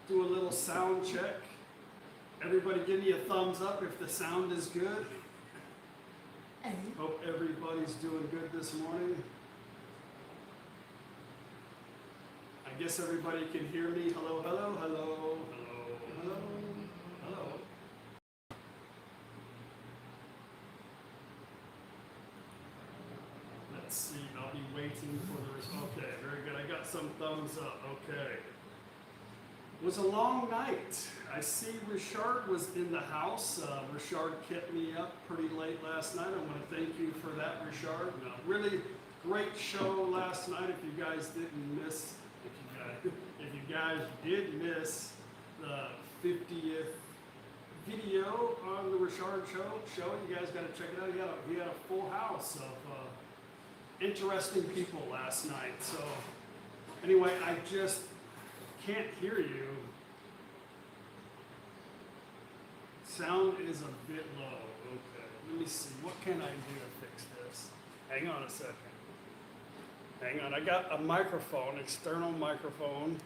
do a little sound check. Everybody give me a thumbs up if the sound is good. Hope everybody's doing good this morning. I guess everybody can hear me. Hello, hello, hello, hello, hello, hello. Let's see, I'll be waiting for the result. Okay, very good. I got some thumbs up. Okay. It was a long night. I see Richard was in the house. Richard kept me up pretty late last night. I want to thank you for that, Richard. Really great show last night. If you guys didn't miss, if you guys did miss the 50th video on the Richard show, you guys got to check it out. He had a full house of interesting people last night. So anyway, I just can't hear you. Sound is a bit low. Okay, let me see. What can I do to fix this? Hang on a second. Hang on, I got a microphone, external microphone.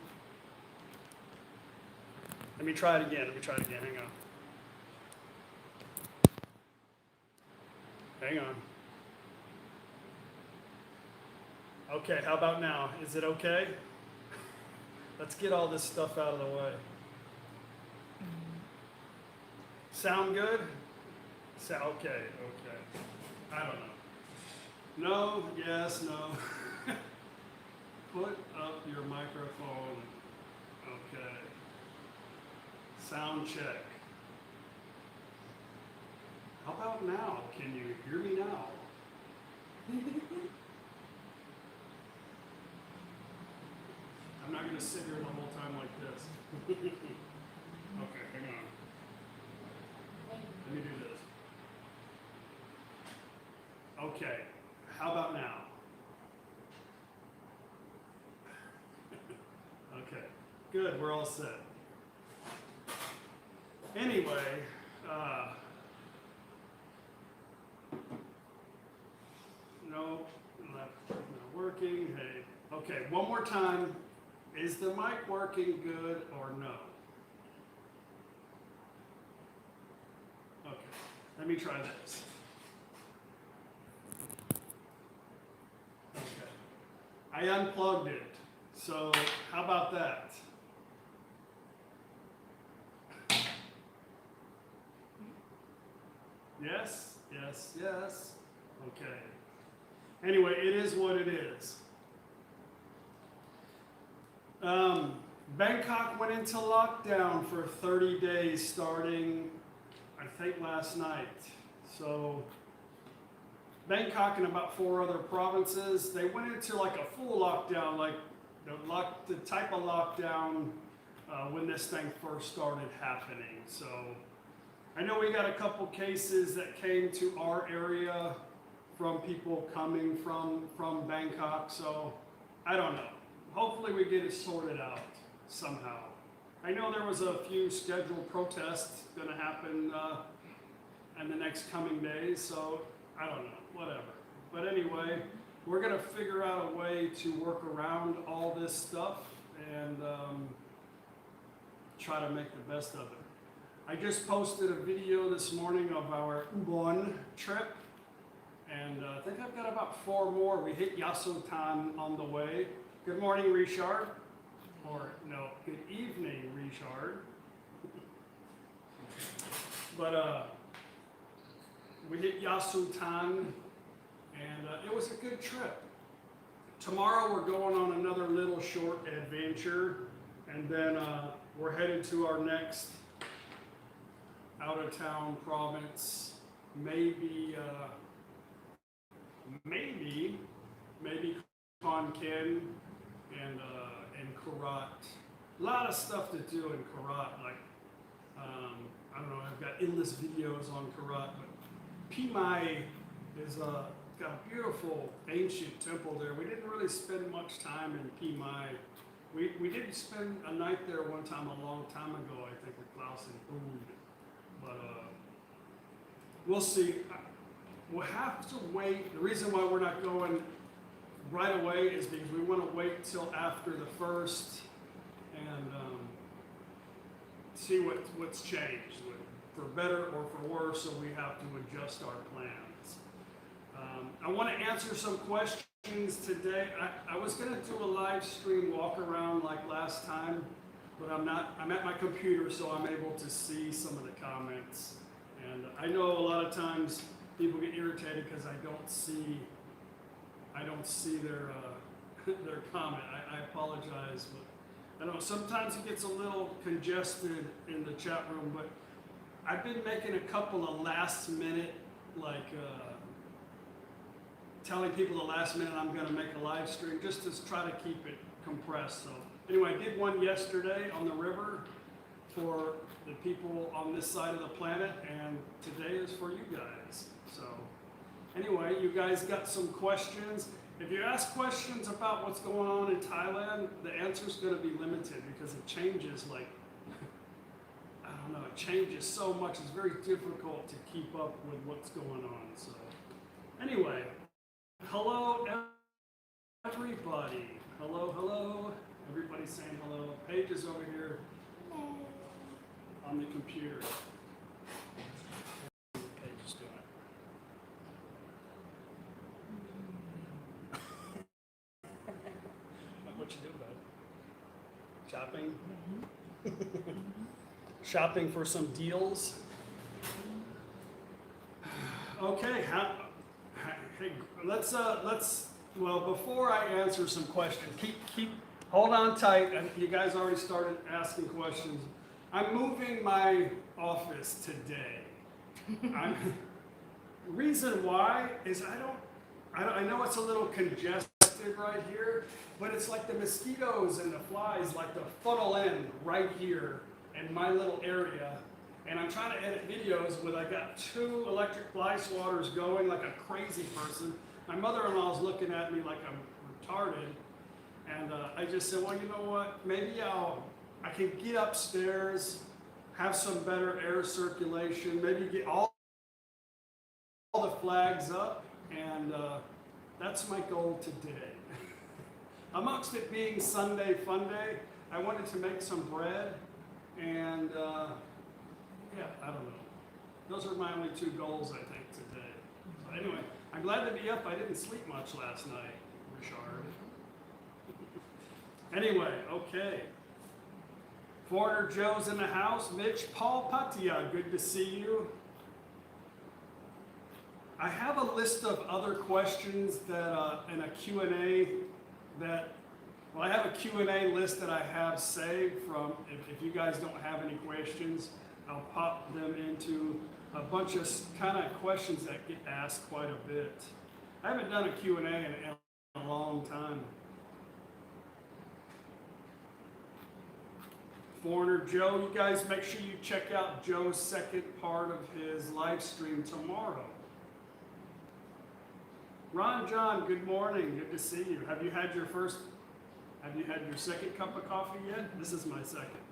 Let me try it again. Hang on. Hang on. Okay, how about now? Is it okay? Let's get all this stuff out of the way. Sound good? Okay. I don't know. No, yes, no. Put up your microphone. Okay. Sound check. How about now? Can you hear me now? I'm not going to sit here the whole time like this. Okay, hang on. Let me do this. Okay, how about now? Okay, good, we're all set. Anyway, no, not working. Hey, okay, one more time. Is the mic working good or no? Okay, let me try this. Okay, I unplugged it. So how about that? Yes, yes, yes. Okay. Anyway, it is what it is. Bangkok went into lockdown for 30 days starting, I think, last night. So Bangkok and about 4 other provinces, they went into like a full lockdown, like the type of lockdown when this thing first started happening. So I know we got a couple cases that came to our area from people coming from Bangkok, so I don't know. Hopefully we get it sorted out somehow. I know there was a few scheduled protests going to happen in the next coming days, so I don't know, whatever. But anyway, we're going to figure out a way to work around all this stuff and try to make the best of it. I just posted a video this morning of our Ubon trip, and I think I've got about 4 more. We hit Yasotan on the way. Good morning, Richard. Or, no, good evening, Richard. But we hit Yasotan, and it was a good trip. Tomorrow we're going on another little short adventure, and then we're headed to our next out-of-town province. Maybe Khon and Karat. A lot of stuff to do in Karat. Like I don't know. I've got endless videos on Karat, but Pimai is got a beautiful ancient temple there. We didn't really spend much time in Pimai. We did spend a night there one time a long time ago, I think, with Klaus and Food. But we'll see. We'll have to wait. The reason why we're not going right away is because we want to wait till after the 1st and see what's changed, for better or for worse, so we have to adjust our plans. I want to answer some questions today. I was going to do a live stream walk around like last time, but I'm not. I'm at my computer, so I'm able to see some of the comments. And I know a lot of times people get irritated because I don't see their their comment. I apologize, but I know sometimes it gets a little congested in the chat room. But I've been making a couple of last minute, like telling people the last minute I'm going to make a live stream just to try to keep it compressed. So anyway, I did one yesterday on the river for the people on this side of the planet, and today is for you guys. So anyway, you guys got some questions. If you ask questions about what's going on in Thailand, the answer is going to be limited because it changes like, I don't know, it changes so much. It's very difficult to keep up with what's going on. So anyway, hello everybody. Hello. Everybody's saying hello. Paige is over here on the computer. Paige is doing it. What you do, bud? Shopping? Shopping for some deals? Okay, hey, let's well, before I answer some questions, hold on tight. And you guys already started asking questions. I'm moving my office today. Reason why is I know it's a little congested right here, but it's like the mosquitoes and the flies like to funnel in right here in my little area. And I'm trying to edit videos with, I got 2 electric fly swatters going like a crazy person. My mother-in-law is looking at me like I'm retarded. And I just said, well, you know what? Maybe I can get upstairs, have some better air circulation, maybe get all the flags up, and that's my goal today. Amongst it being Sunday Fun Day, I wanted to make some bread, and yeah, I don't know. Those are my only 2 goals, I think, today. So anyway, I'm glad to be up. I didn't sleep much last night, Richard. Anyway, okay. Foreigner Joe's in the house. Mitch, Paul, Pattaya, good to see you. I have a list of other questions that in a Q&A that, well, I have a Q&A list that I have saved from, if you guys don't have any questions, I'll pop them into a bunch of kind of questions that get asked quite a bit. I haven't done a Q&A in a long time. Foreigner Joe, you guys make sure you check out Joe's second part of his live stream tomorrow. Ron John, good morning. Good to see you. Have you had your second cup of coffee yet? This is my second.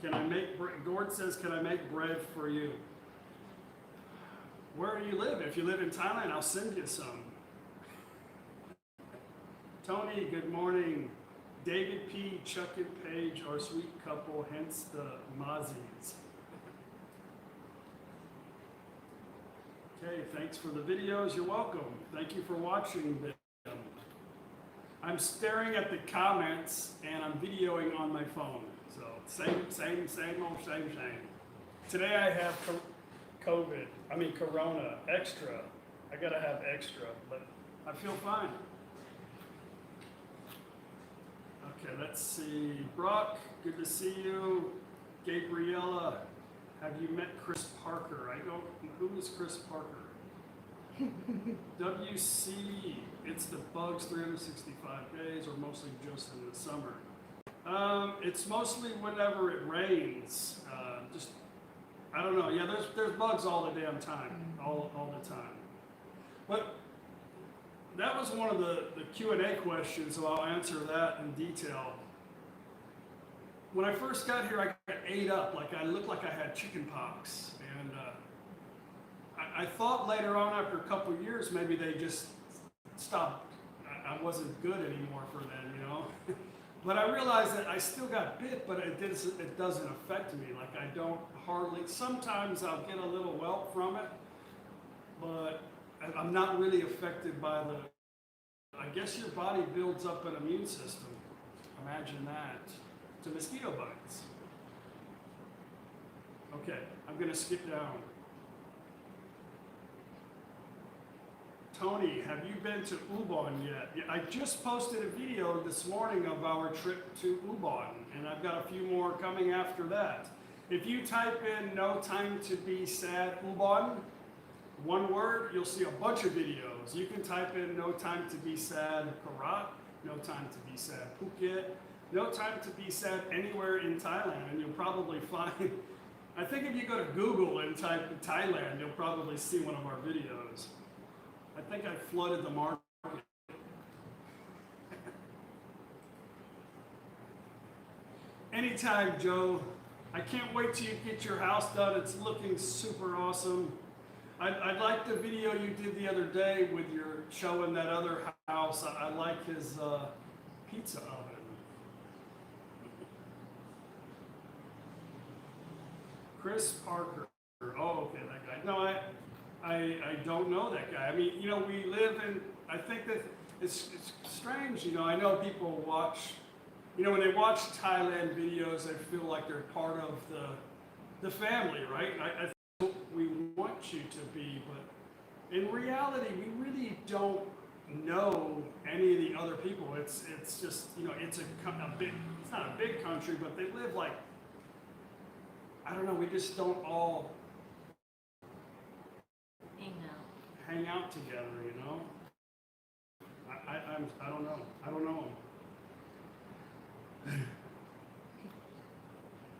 Can I make bread? Gord says, can I make bread for you? Where do you live? If you live in Thailand, I'll send you some. Tony, good morning. David P., Chuck and Paige are a sweet couple, hence the Mozzies. Okay, thanks for the videos. You're welcome. Thank you for watching them. I'm staring at the comments and I'm videoing on my phone. So same. Today I have Corona, extra. I gotta have extra, but I feel fine. Okay, let's see. Brock, good to see you. Gabriella, have you met Chris Parker? I don't, who is Chris Parker? WC, it's the bugs 365 days or mostly just in the summer. It's mostly whenever it rains. I don't know. Yeah, there's bugs all the damn time, all the time. But that was one of the Q&A questions, so I'll answer that in detail. When I first got here, I got ate up. Like I looked like I had chicken pox. And I thought later on, after a couple of years, maybe they just stopped. I wasn't good anymore for them, you know. But I realized that I still got bit, but it doesn't affect me. Like I don't hardly, sometimes I'll get a little welt from it, but I'm not really affected by I guess your body builds up an immune system. Imagine that, to mosquito bites. Okay, I'm gonna skip down. Tony, have you been to Ubon yet? I just posted a video this morning of our trip to Ubon, and I've got a few more coming after that. If you type in "no time to be sad Ubon," one word, you'll see a bunch of videos. You can type in "no time to be sad Karat," "no time to be sad Phuket," "no time to be sad anywhere in Thailand," and you'll probably find, I think if you go to Google and type Thailand, you'll probably see one of our videos. I think I flooded the market. Anytime, Joe. I can't wait till you get your house done. It's looking super awesome. I like the video you did the other day with your showing that other house. I like his pizza oven. Chris Parker. Oh, okay, that guy. No, I don't know that guy. I mean, you know, we live in, I think that it's strange, you know, I know people watch, you know, when they watch Thailand videos, they feel like they're part of the family, right? I think we want you to be, but in reality, we really don't know any of the other people. It's just, you know, it's it's not a big country, but they live like, I don't know, we just don't all hang out together, you know? I don't know. I don't know.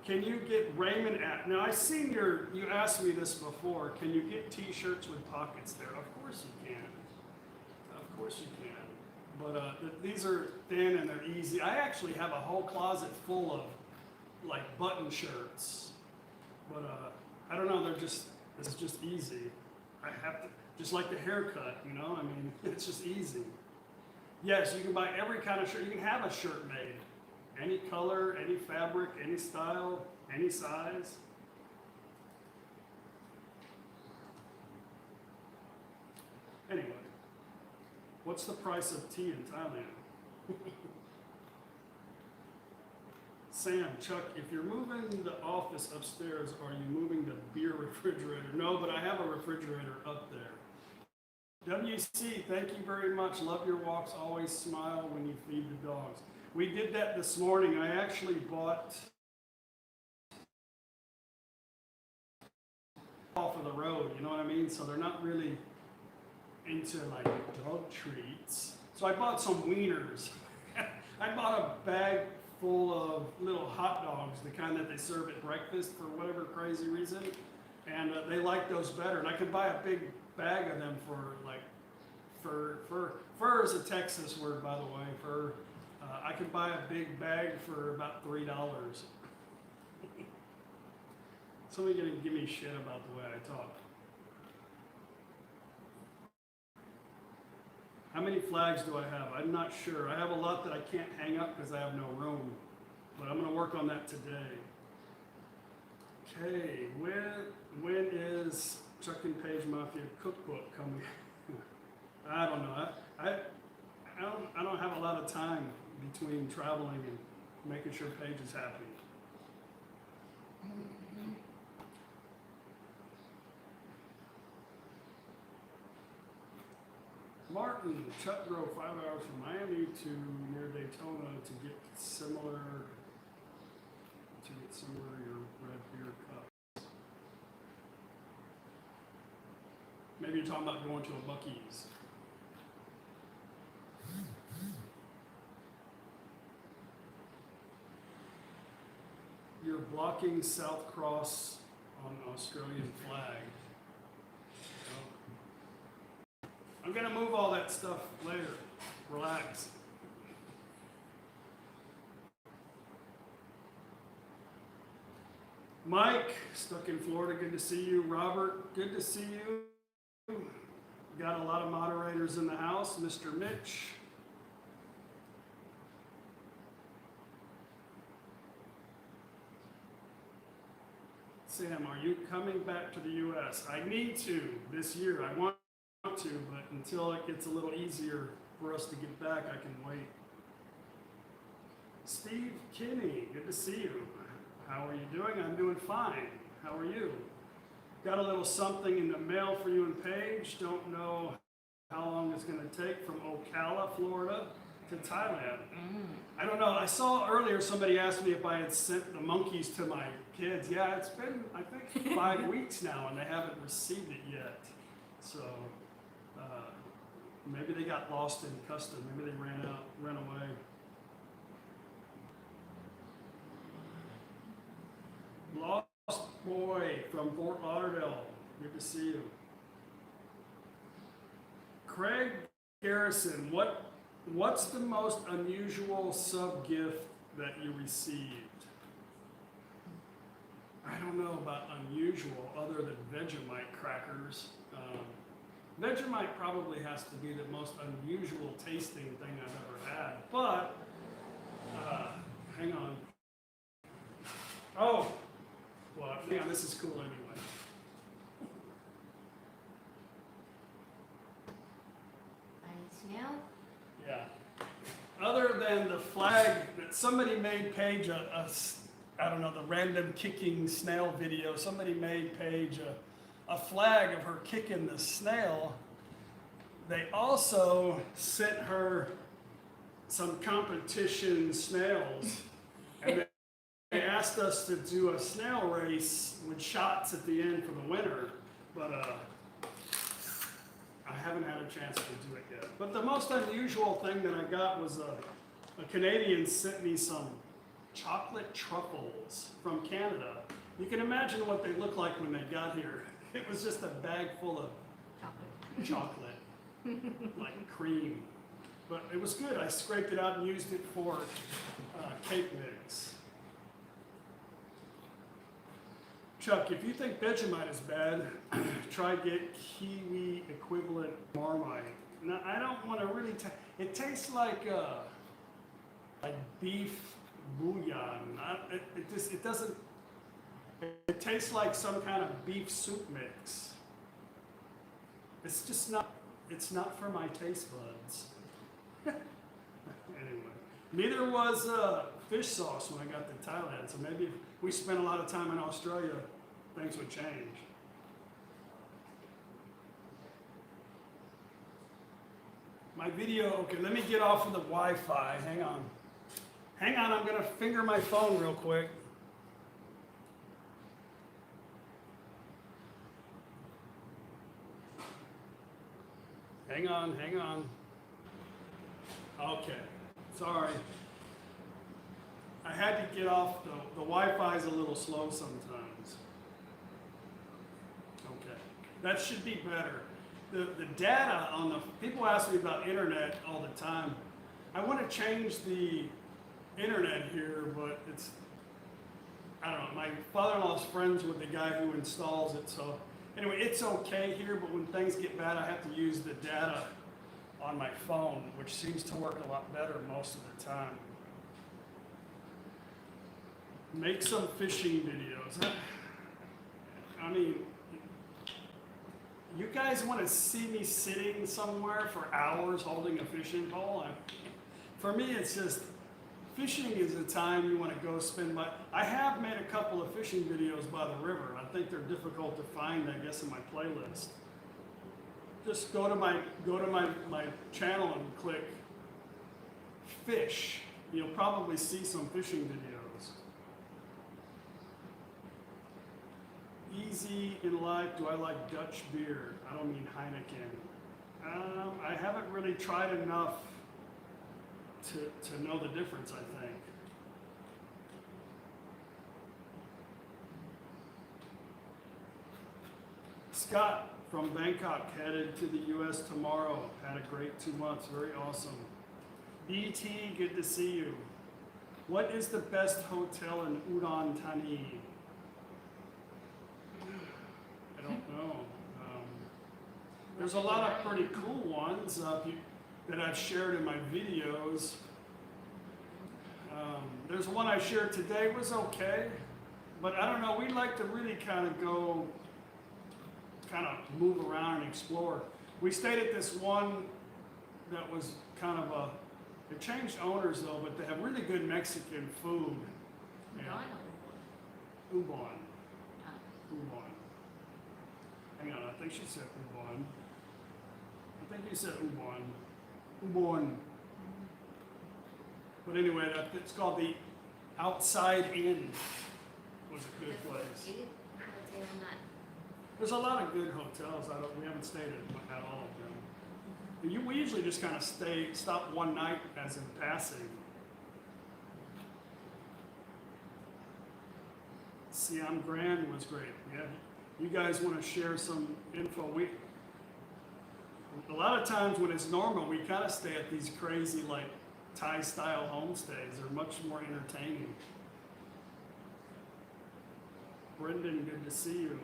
Can you get Raymond at, now I've seen you asked me this before, can you get t-shirts with pockets there? Of course you can. Of course you can. But these are thin and they're easy. I actually have a whole closet full of like button shirts. But I don't know, it's just easy. I have to, just like the haircut, you know, I mean, it's just easy. Yes, you can buy every kind of shirt. You can have a shirt made. Any color, any fabric, any style, any size. Anyway, what's the price of tea in Thailand? Sam, Chuck, if you're moving the office upstairs, are you moving the beer refrigerator? No, but I have a refrigerator up there. WC, thank you very much. Love your walks. Always smile when you feed the dogs. We did that this morning. I actually bought off of the road, you know what I mean? So they're not really into like dog treats. So I bought some wieners. I bought a bag full of little hot dogs, the kind that they serve at breakfast for whatever crazy reason. And they like those better. And I could buy a big bag of them for like fur is a Texas word, by the way. Fur. I could buy a big bag for about $3. Somebody's gonna give me shit about the way I talk. How many flags do I have? I'm not sure. I have a lot that I can't hang up because I have no room, but I'm gonna work on that today. Okay, when is Chuck and Paige Mafia cookbook coming? I don't know. I don't have a lot of time between traveling and making sure Paige is happy. Martin, Chuck drove 5 hours from Miami to near Daytona to get similar your red beer cup. Maybe you're talking about going to a Buc-ee's. You're blocking South Cross on Australian flag. I'm gonna move all that stuff later. Relax. Mike, stuck in Florida, good to see you. Robert, good to see you. Got a lot of moderators in the house. Mr. Mitch. Sam, are you coming back to the U.S.? I need to this year. I want to, but until it gets a little easier for us to get back, I can wait. Steve Kinney, good to see you. How are you doing? I'm doing fine. How are you? Got a little something in the mail for you and Paige. Don't know how long it's going to take from Ocala, Florida to Thailand. I don't know. I saw earlier somebody asked me if I had sent the monkeys to my kids. Yeah, it's been, I think, 5 weeks now and they haven't received it yet. So maybe they got lost in custom. Maybe they ran away. Lost Boy from Fort Lauderdale. Good to see you. Craig Garrison, what's the most unusual sub gift that you received? I don't know about unusual other than Vegemite crackers. Vegemite probably has to be the most unusual tasting thing I've ever had. But, hang on. Oh, well, yeah, this is cool anyway. Snail? Yeah. Other than the flag that somebody made Paige I don't know, the random kicking snail video, somebody made Paige a flag of her kicking the snail. They also sent her some competition snails. And they asked us to do a snail race with shots at the end for the winner. But I haven't had a chance to do it yet. But the most unusual thing that I got was a Canadian sent me some chocolate truffles from Canada. You can imagine what they look like when they got here. It was just a bag full of chocolate, like cream. But it was good. I scraped it out and used it for cake mix. Chuck, if you think Vegemite is bad, try get kiwi equivalent Marmite. Now, I don't want to really it tastes like beef bouillon. It doesn't. It tastes like some kind of beef soup mix. It's just not. It's not for my taste buds. Anyway, neither was fish sauce when I got to Thailand. So maybe if we spent a lot of time in Australia, things would change. My video, okay, let me get off of the Wi-Fi. Hang on. Hang on, I'm going to finger my phone real quick. Hang on, hang on. Okay, sorry. I had to get off, the Wi-Fi is a little slow sometimes. Okay, that should be better. The data on the, people ask me about internet all the time. I want to change the internet here, but it's, I don't know, my father-in-law's friends with the guy who installs it, so anyway, it's okay here, but when things get bad, I have to use the data on my phone, which seems to work a lot better most of the time. Make some fishing videos. I mean, you guys want to see me sitting somewhere for hours holding a fishing pole? For me, it's just, fishing is a time you want to go spend I have made a couple of fishing videos by the river. I think they're difficult to find, I guess, in my playlist. Just go to my channel and click fish. You'll probably see some fishing videos. Easy in life, do I like Dutch beer? I don't mean Heineken. I haven't really tried enough to know the difference, I think. Scott from Bangkok headed to the U.S. tomorrow. Had a great 2 months, very awesome. BT, good to see you. What is the best hotel in Udon Thani? I don't know. There's a lot of pretty cool ones that I've shared in my videos. There's one I shared today, was okay. But I don't know, we like to really kind of go, kind of move around and explore. We stayed at this one that was kind of a, it changed owners though, but they have really good Mexican food. Yeah. Ubon. Ubon. Hang on, I think she said Ubon. I think you said Ubon. Ubon. But anyway, it's called the Outside Inn. Was a good place. There's a lot of good hotels. We haven't stayed at all of them. We usually just kind of stop one night as in passing. Siam Grand was great. Yeah, you guys want to share some info? A lot of times when it's normal, we kind of stay at these crazy like Thai style homestays. They're much more entertaining. Brendan, good to see you.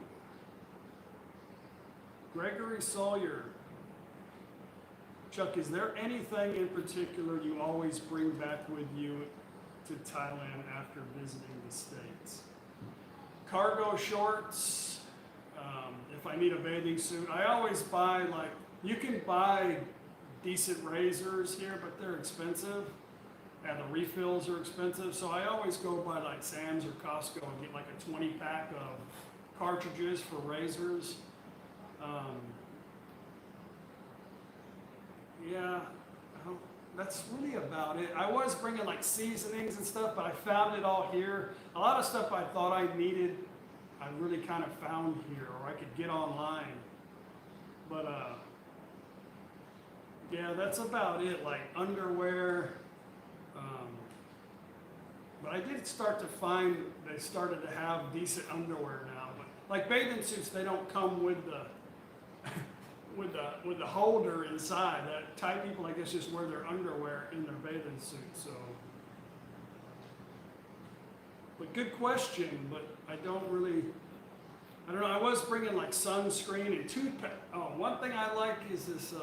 Gregory Sawyer. Chuck, is there anything in particular you always bring back with you to Thailand after visiting the States? Cargo shorts, if I need a bathing suit. I always buy, like, you can buy decent razors here, but they're expensive. And the refills are expensive, so I always go by like Sam's or Costco and get like a 20-pack of cartridges for razors. Yeah, that's really about it. I was bringing like seasonings and stuff, but I found it all here. A lot of stuff I thought I needed, I really kind of found here, or I could get online. But yeah, that's about it. Like underwear. But I did start to find they started to have decent underwear now. But like bathing suits, they don't come with the with the holder inside. That Thai people, I guess, just wear their underwear in their bathing suit. So, but good question. But I don't know. I was bringing like sunscreen and toothpaste. Oh, one thing I like is this.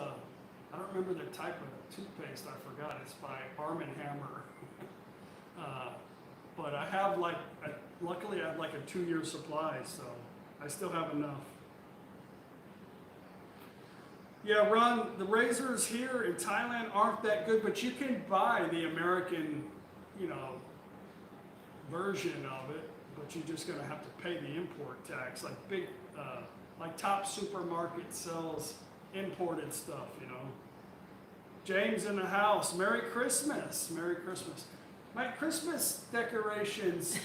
I don't remember the type of toothpaste. I forgot. It's by Arm & Hammer. But I have luckily I have like a 2-year supply, so I still have enough. Yeah, Ron, the razors here in Thailand aren't that good, but you can buy the American, version of it, but you're just gonna have to pay the import tax. Like Top Supermarket sells imported stuff, James in the house, Merry Christmas, Merry Christmas. My Christmas decorations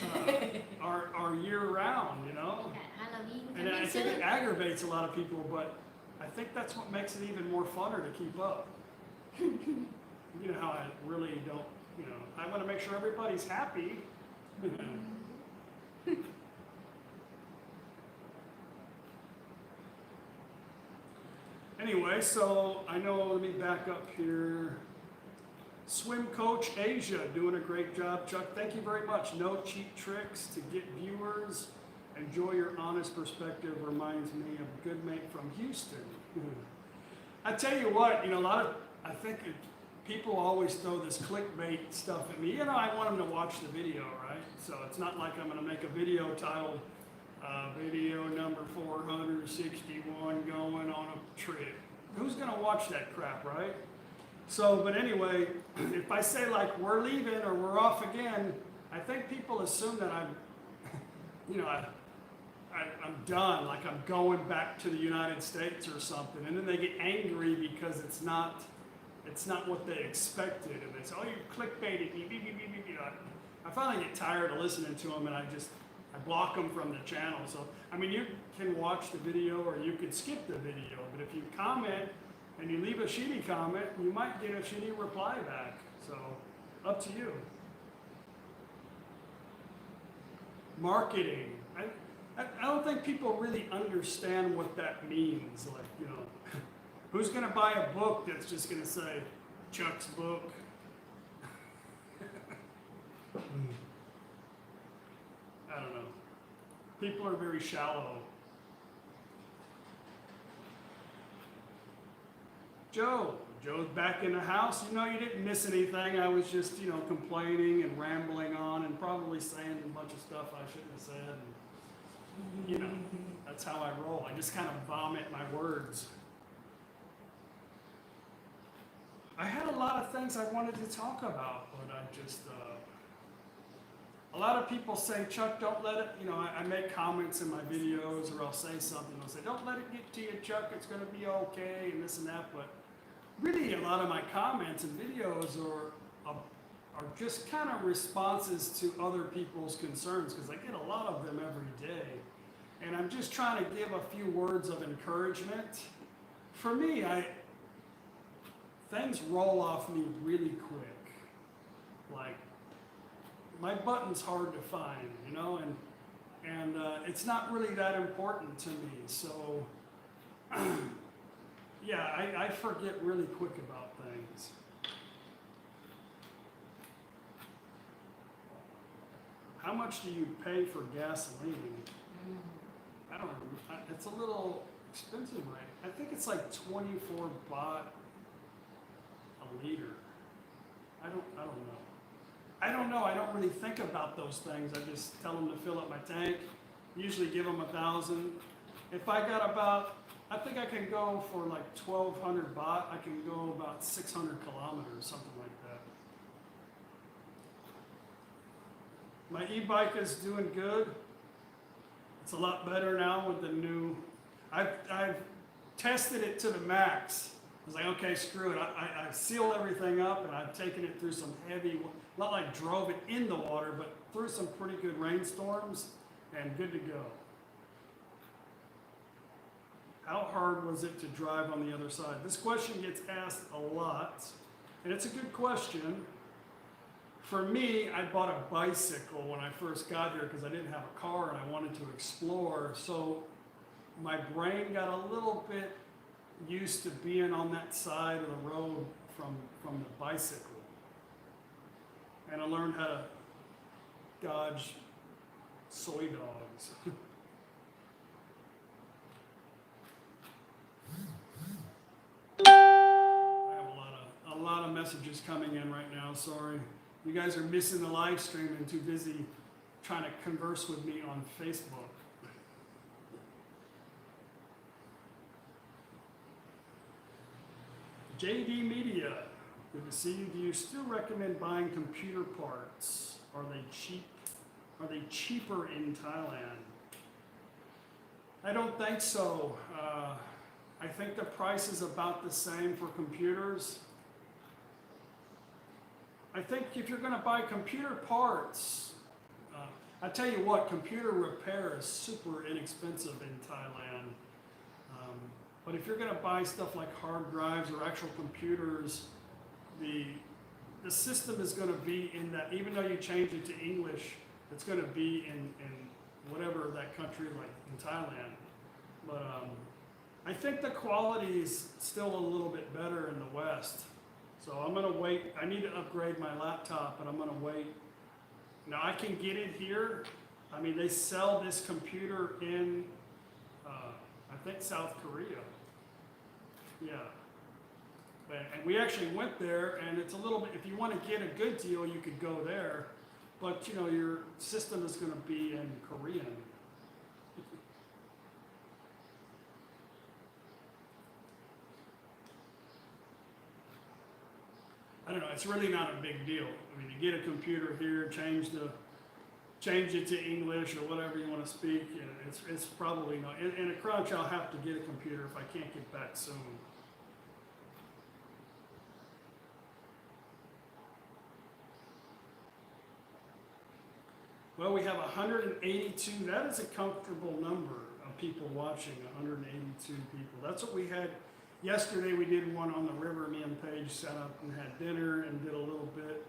are year-round, And I think it aggravates a lot of people, but I think that's what makes it even more funner to keep up. You know how I really don't, I want to make sure everybody's happy. Anyway, so I know, let me back up here. Swim Coach Asia, doing a great job. Chuck, thank you very much. No cheap tricks to get viewers. Enjoy your honest perspective. Reminds me of a good mate from Houston. I tell you what, I think people always throw this clickbait stuff at me. I want them to watch the video, right? So it's not like I'm going to make a video titled video number 461 going on a trip. Who's going to watch that crap, right? So, but anyway, if I say like we're leaving or we're off again, I think people assume that I'm done, like I'm going back to the United States or something, and then they get angry because it's not what they expected, and they say, "Oh, you're clickbaiting me." I finally get tired of listening to them, and I block them from the channel. So, you can watch the video or you can skip the video, but if you comment and you leave a shitty comment, you might get a shitty reply back. So, up to you. Marketing. I don't think people really understand what that means. Like, who's going to buy a book that's just going to say, Chuck's book? I don't know. People are very shallow. Joe, Joe's back in the house. You know, you didn't miss anything. I was just, you know, complaining and rambling on and probably saying a bunch of stuff I shouldn't have said. And, you know, that's how I roll. I just kind of vomit my words. I had a lot of things I wanted to talk about, but I just, a lot of people say, Chuck, don't let it, you know, I make comments in my videos or I'll say something. I'll say, don't let it get to you, Chuck. It's going to be okay and this and that. But really, a lot of my comments and videos are just kind of responses to other people's concerns because I get a lot of them every day. And I'm just trying to give a few words of encouragement. For me, things roll off me really quick. Like, my button's hard to find, you know, and it's not really that important to me. So, yeah, I forget really quick about things. How much do you pay for gasoline? I don't know. It's a little expensive, right? I think it's like 24 baht a liter. I don't know. I don't really think about those things. I just tell them to fill up my tank. Usually give them 1,000. If I got I think I can go for like 1,200 baht. I can go about 600 kilometers, something like that. My e-bike is doing good. It's a lot better now with the new. I've tested it to the max. I was like, okay, screw it. I sealed everything up and I've taken it through some heavy, not like drove it in the water, but through some pretty good rainstorms and good to go. How hard was it to drive on the other side? This question gets asked a lot, and it's a good question. For me, I bought a bicycle when I first got here because I didn't have a car and I wanted to explore. So my brain got a little bit used to being on that side of the road from the bicycle. And I learned how to dodge soy dogs. I have a lot of messages coming in right now, sorry. You guys are missing the live stream and too busy trying to converse with me on Facebook. JD Media, good to see you. Do you still recommend buying computer parts? Are they cheap? Are they cheaper in Thailand? I don't think so. I think the price is about the same for computers. I think if you're going to buy computer parts, I tell you what, computer repair is super inexpensive in Thailand. But if you're going to buy stuff like hard drives or actual computers, the system is going to be in that, even though you change it to English, it's going to be in whatever that country, like in Thailand. But I think the quality is still a little bit better in the West. So I'm going to wait. I need to upgrade my laptop, but I'm going to wait. Now I can get it here. I mean, they sell this computer in, I think, South Korea. Yeah. And we actually went there, and it's a little bit, if you want to get a good deal, you could go there. But, you know, your system is going to be in Korean. I don't know, it's really not a big deal. I mean, you get a computer here, change it to English or whatever you want to speak, and it's probably not. In a crunch, I'll have to get a computer if I can't get back soon. Well, we have 182. That is a comfortable number of people watching, 182 people. That's what we had. Yesterday we did one on the river. Me and Paige sat up and had dinner and did a little bit.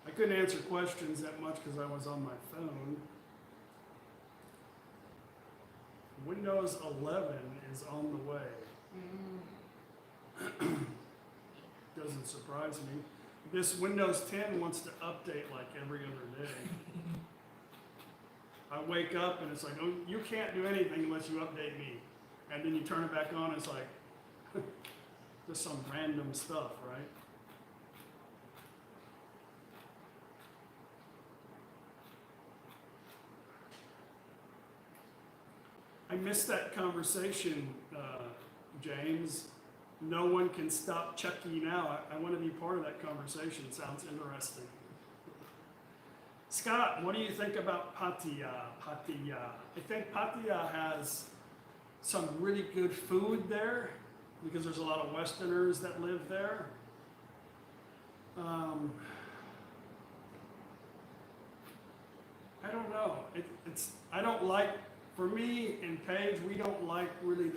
I couldn't answer questions that much because I was on my phone. Windows 11 is on the way. Doesn't surprise me. This Windows 10 wants to update like every other day. I wake up and it's like, oh, you can't do anything unless you update me. And then you turn it back on, it's like, just some random stuff, right? I missed that conversation, James. No one can stop checking out. I want to be part of that conversation. Sounds interesting. Scott, what do you think about Pattaya? Pattaya. I think Pattaya has some really good food there because there's a lot of Westerners that live there. I don't know. I don't like, for me and Paige, we don't like really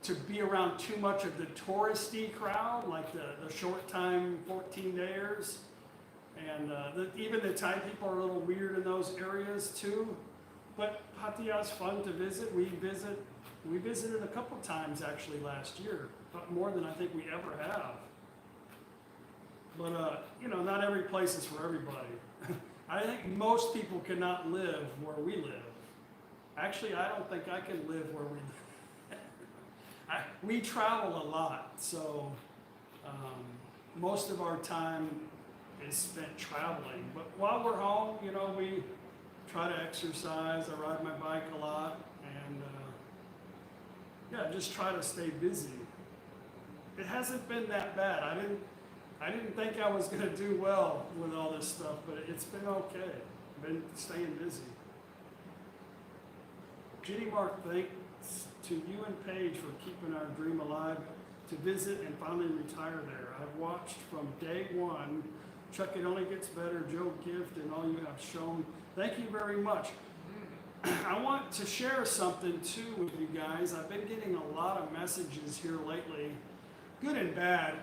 to be around too much of the touristy crowd, like the short time 14-dayers. And even the Thai people are a little weird in those areas too. But Pattaya's fun to visit. We visited a couple times actually last year, but more than I think we ever have. But not every place is for everybody. I think most people cannot live where we live. Actually, I don't think I can live where we live. We travel a lot, so most of our time is spent traveling. But while we're home, we try to exercise. I ride my bike a lot, and just try to stay busy. It hasn't been that bad. I didn't think I was going to do well with all this stuff, but it's been okay. I've been staying busy. Ginny Mark, thanks to you and Paige for keeping our dream alive to visit and finally retire there. I've watched from day one. Chuck, it only gets better. Joe Gift and all you have shown. Thank you very much. I want to share something too with you guys. I've been getting a lot of messages here lately, good and bad,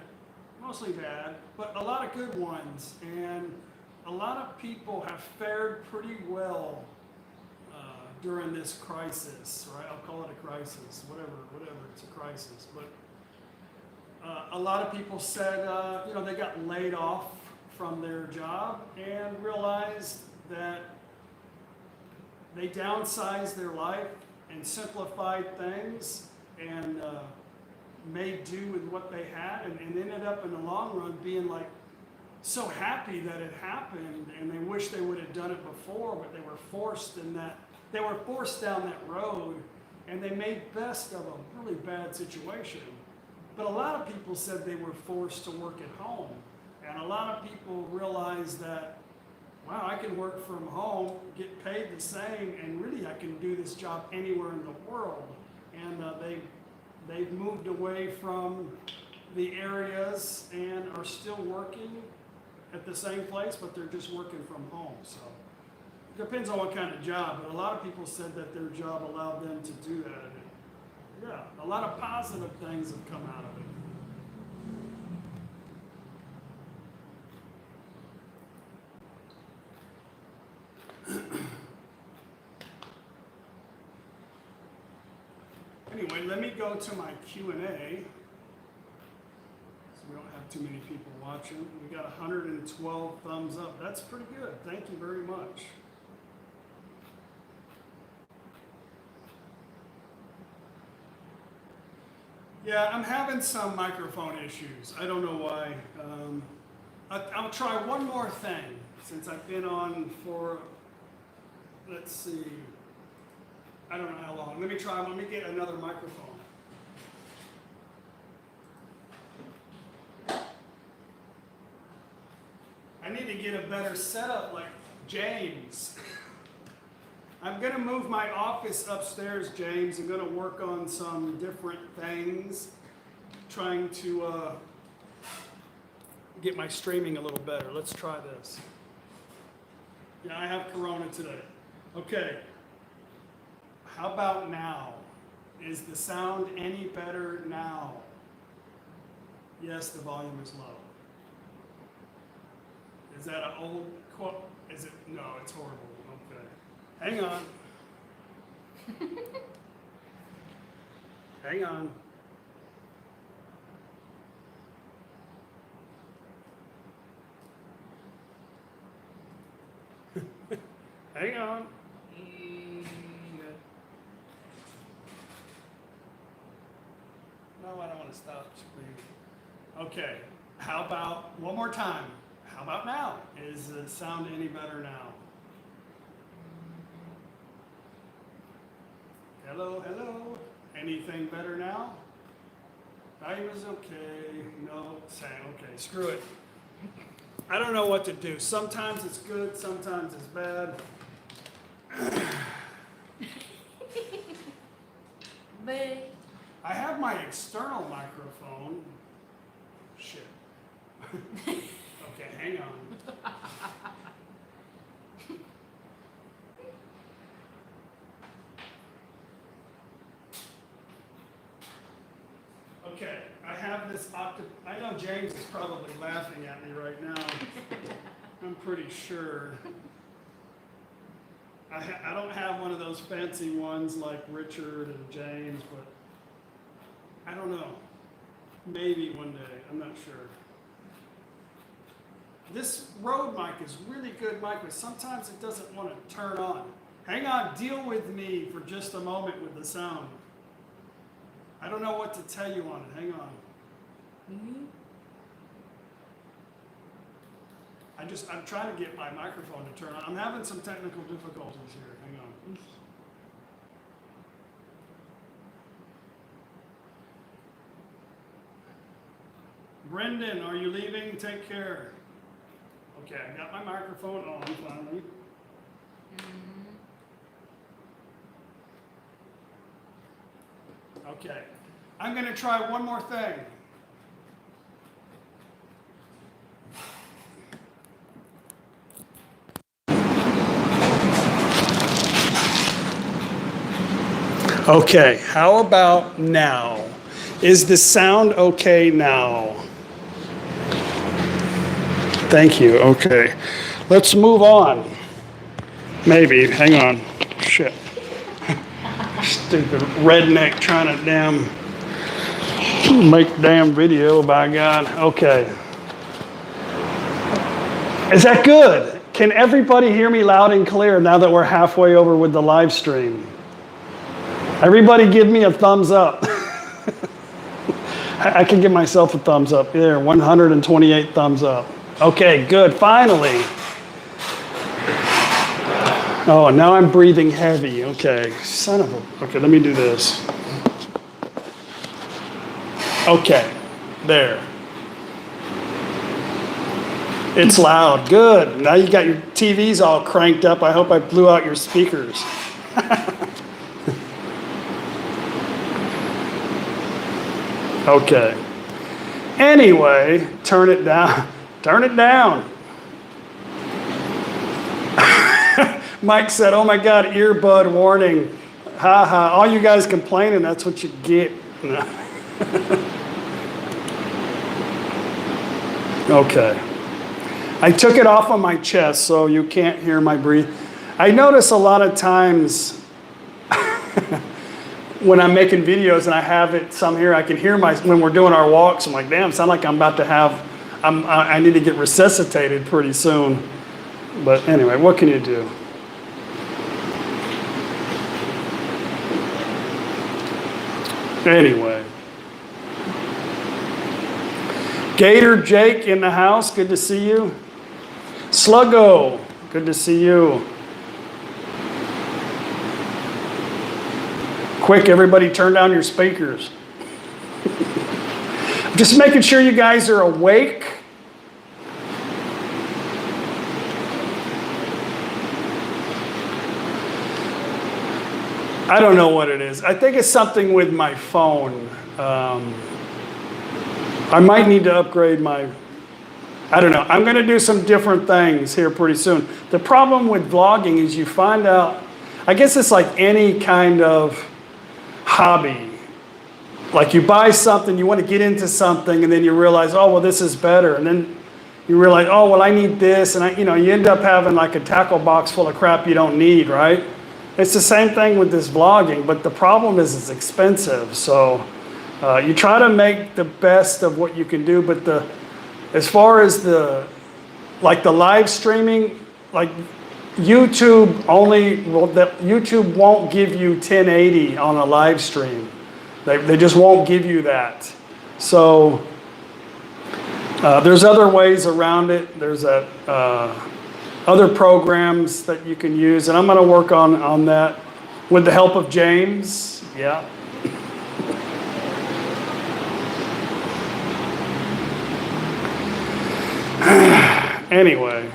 mostly bad, but a lot of good ones. And a lot of people have fared pretty well during this crisis, right? I'll call it a crisis, whatever, it's a crisis. But a lot of people said, they got laid off from their job and realized that they downsized their life and simplified things and made do with what they had and ended up in the long run being like so happy that it happened, and they wish they would have done it before, but they were forced down that road, and they made best of a really bad situation. But a lot of people said they were forced to work at home. And a lot of people realize that, wow, I can work from home, get paid the same, and really I can do this job anywhere in the world. And they've moved away from the areas and are still working at the same place, but they're just working from home. So it depends on what kind of job, but a lot of people said that their job allowed them to do that. And a lot of positive things have come out of it. Anyway, let me go to my QnA. So we don't have too many people watching. We got 112 thumbs up. That's pretty good. Thank you very much. Yeah, I'm having some microphone issues. I don't know why. I'll try one more thing since I've been on for, let's see, I don't know how long. Let me get another microphone. I need to get a better setup like James. I'm going to move my office upstairs, James. I'm going to work on some different things, trying to get my streaming a little better. Let's try this. Yeah, I have Corona today. Okay. How about now? Is the sound any better now? Yes, the volume is low. Is that an old quote? Is it? No, it's horrible. Okay. Hang on. Hang on. Hang on. No, I don't want to to stop screaming. Okay, how about one more time? How about now? Is the sound any better now? Hello, hello. Anything better now? Volume is okay. No, sound okay. Screw it. I don't know what to do. Sometimes it's good, sometimes it's bad. I have my external microphone. Shit. Okay, hang on. Okay, I have this I know James is probably laughing at me right now. I'm pretty sure. I don't have one of those fancy ones like Richard and James, but I don't know. Maybe one day, I'm not sure. This Rode mic is really good mic, but sometimes it doesn't want to turn on. Hang on, deal with me for just a moment with the sound. I don't know what to tell you on it. Hang on. I'm trying to get my microphone to turn on. I'm having some technical difficulties here. Hang on. Brendan, are you leaving? Take care. Okay, I got my microphone on finally. Okay, I'm going to try one more thing. Okay, how about now? Is the sound okay now? Thank you, okay. Let's move on. Maybe, hang on. Shit. Stupid redneck trying to make damn video, by God. Okay. Is that good? Can everybody hear me loud and clear now that we're halfway over with the live stream? Everybody give me a thumbs up. I can give myself a thumbs up. There, 128 thumbs up. Okay, good, finally. Oh, now I'm breathing heavy. Okay, son of a... Okay, let me do this. Okay, there. It's loud, good. Now you got your TVs all cranked up. I hope I blew out your speakers. Okay. Anyway, turn it down. Turn it down. Mike said, oh my God, earbud warning. Ha ha. All you guys complaining, that's what you get. Okay. I took it off of my chest so you can't hear my breathe. I notice a lot of times when I'm making videos and I have it some here, I can hear when we're doing our walks, I'm like, damn, sound like I'm about to have, I need to get resuscitated pretty soon. But anyway, what can you do? Anyway. Gator Jake in the house, good to see you. Sluggo, good to see you. Quick, everybody turn down your speakers. Just making sure you guys are awake. I don't know what it is. I think it's something with my phone. I might need to upgrade my... I don't know. I'm going to do some different things here pretty soon. The problem with vlogging is you find out... I guess it's like any kind of hobby. Like you buy something, you want to get into something, and then you realize, oh, well, this is better. And then you realize, oh, well, I need this. And you end up having like a tackle box full of crap you don't need, right? It's the same thing with this vlogging, but the problem is it's expensive. So you try to make the best of what you can do, but as far as the live streaming, like YouTube YouTube won't give you 1080 on a live stream. They just won't give you that. So there's other ways around it. There's other programs that you can use, and I'm going to work on that with the help of James. Yeah. Anyway,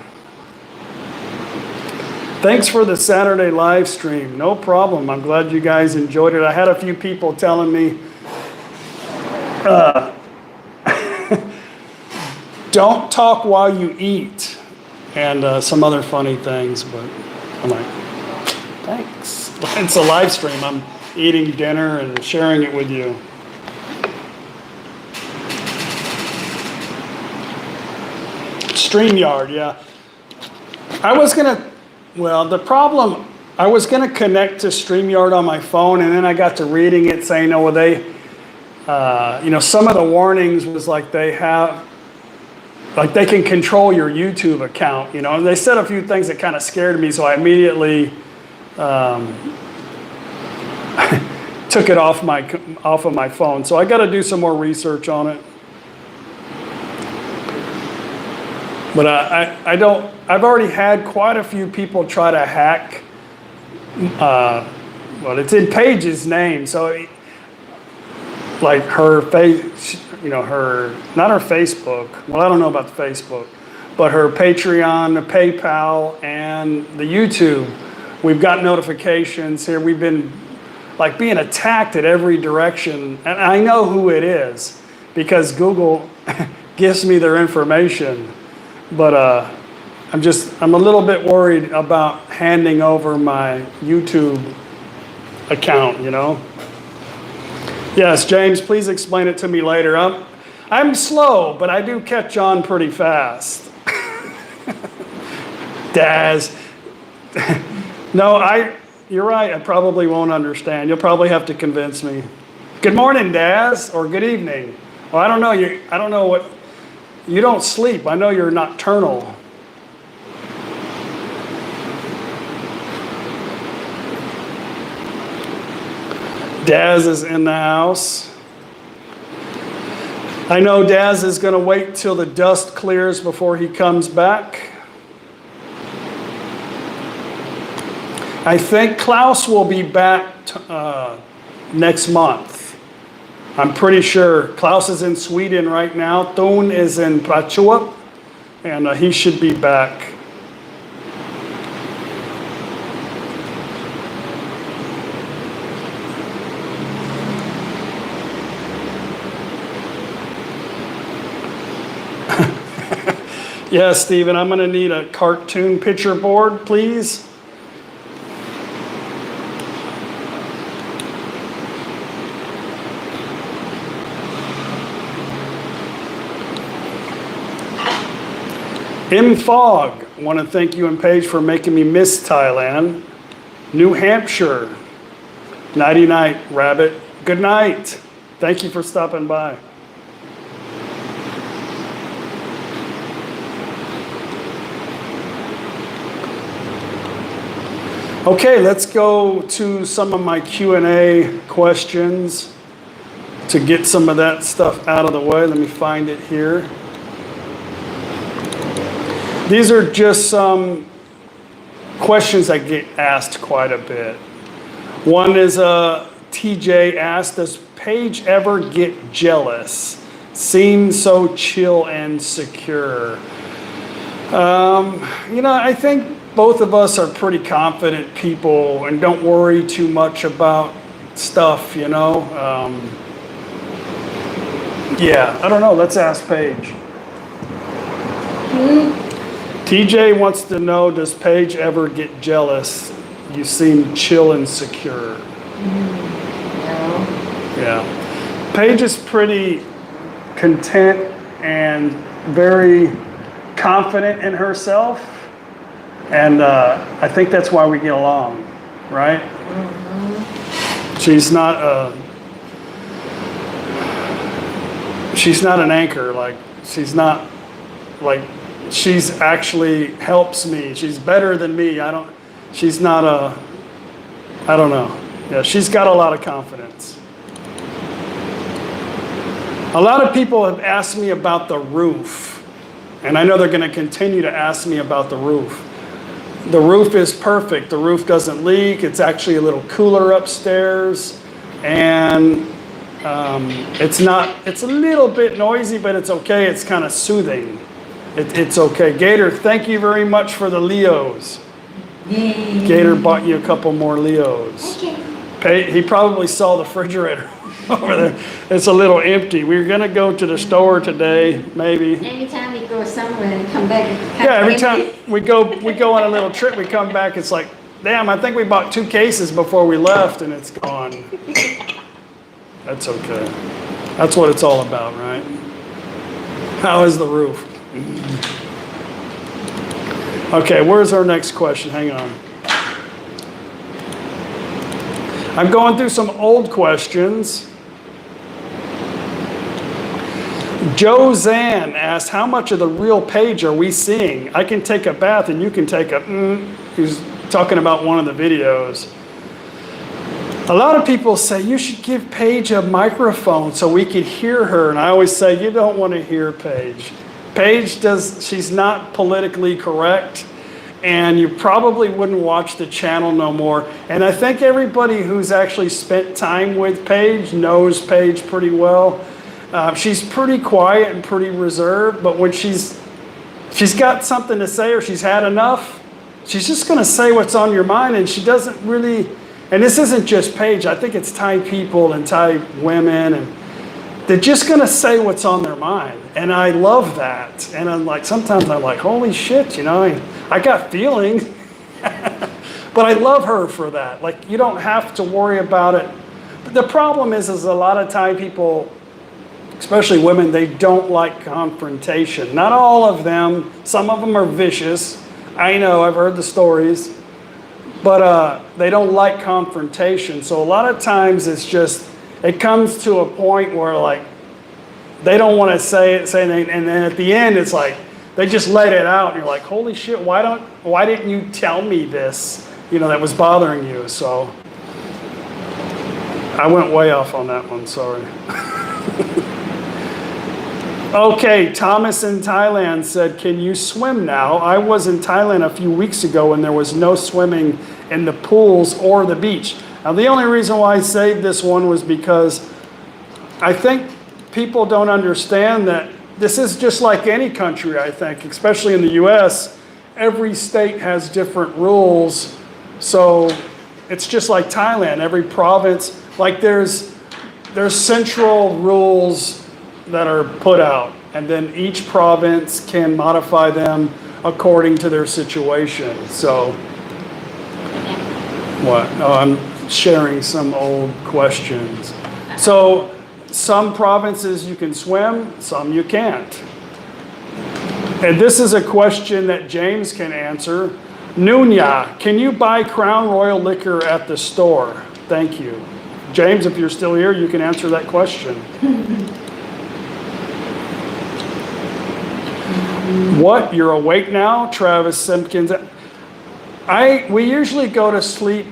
thanks for the Saturday live stream. No problem. I'm glad you guys enjoyed it. I had a few people telling me, don't talk while you eat, and some other funny things, but I'm like, thanks. It's a live stream. I'm eating dinner and sharing it with you. StreamYard, yeah. I was going to connect to StreamYard on my phone, and then I got to reading it saying, oh, well, they, some of the warnings was like they can control your YouTube account, and they said a few things that kind of scared me, so I immediately took it off of my phone. So I got to do some more research on it. But I've already had quite a few people try to hack, it's in Paige's name, so like her face, not her Facebook, well, I don't know about the Facebook, but her Patreon, the PayPal, and the YouTube. We've got notifications here. We've been like being attacked at every direction, and I know who it is because Google gives me their information. But I'm a little bit worried about handing over my YouTube account, Yes, James, please explain it to me later. I'm slow, but I do catch on pretty fast. Daz. No, you're right. I probably won't understand. You'll probably have to convince me. Good morning, Daz, or good evening. Well, I don't know. I don't know what. You don't sleep. I know you're nocturnal. Daz is in the house. I know Daz is going to wait till the dust clears before he comes back. I think Klaus will be back next month. I'm pretty sure. Klaus is in Sweden right now. Thun is in Prachuap, and he should be back. Yeah, Stephen, I'm going to need a cartoon picture board, please. M. Fogg, want to thank you and Paige for making me miss Thailand. New Hampshire, nighty night, Rabbit. Good night. Thank you for stopping by. Okay, let's go to some of my Q&A questions to get some of that stuff out of the way. Let me find it here. These are just some questions that get asked quite a bit. One is TJ asked, does Paige ever get jealous? Seems so chill and secure. I think both of us are pretty confident people and don't worry too much about stuff, Yeah, I don't know. Let's ask Paige. TJ wants to know, does Paige ever get jealous? You seem chill and secure. No. Yeah. Paige is pretty content and very confident in herself. And I think that's why we get along, right? Mm-hmm. She's not an anchor. She's actually helps me. She's better than me. I don't know. Yeah, she's got a lot of confidence. A lot of people have asked me about the roof, and I know they're going to continue to ask me about the roof. The roof is perfect. The roof doesn't leak. It's actually a little cooler upstairs, and it's a little bit noisy, but it's okay. It's kind of soothing. It's okay. Gator, thank you very much for the Leos. Yay. Gator bought you a couple more Leos. Okay. He probably saw the refrigerator over there. It's a little empty. We're going to go to the store today, maybe. Every time we go somewhere and come back, it's kind Yeah, of every time empty. we go on a little trip, we come back, it's like, damn, I think we bought 2 cases before we left and it's gone. That's okay. That's what it's all about, right? How is the roof? Okay, where's our next question? Hang on. I'm going through some old questions. Joe Zan asked, how much of the real Paige are we seeing? I can take a bath and you can take a, he's talking about one of the videos. A lot of people say, you should give Paige a microphone so we could hear her. And I always say, you don't want to hear Paige. Paige she's not politically correct. And you probably wouldn't watch the channel no more. And I think everybody who's actually spent time with Paige knows Paige pretty well. She's pretty quiet and pretty reserved, but when she's got something to say or she's had enough, she's just going to say what's on your mind, and she doesn't really, and this isn't just Paige, I think it's Thai people and Thai women, and they're just going to say what's on their mind. And I love that. And I'm like, sometimes I'm like, holy shit, you know, I got feelings. But I love her for that. Like, you don't have to worry about it. But the problem is a lot of Thai people, especially women, they don't like confrontation. Not all of them. Some of them are vicious. I know, I've heard the stories. But they don't like confrontation. So a lot of times it comes to a point where, like, they don't want to say anything, and then at the end it's like they just let it out, and you're like, holy shit, why didn't you tell me this, you know, that was bothering you? So I went way off on that one, sorry. Okay, Thomas in Thailand said, can you swim now? I was in Thailand a few weeks ago and there was no swimming in the pools or the beach. Now, the only reason why I saved this one was because I think people don't understand that this is just like any country, I think, especially in the U.S. Every state has different rules. So it's just like Thailand. Every province, like there's central rules that are put out, and then each province can modify them according to their situation. So, what? Oh, I'm sharing some old questions. So, some provinces you can swim, some you can't. And this is a question that James can answer. Nunya, can you buy Crown Royal liquor at the store? Thank you. James, if you're still here, you can answer that question. What? You're awake now? Travis Simpkins. We usually go to sleep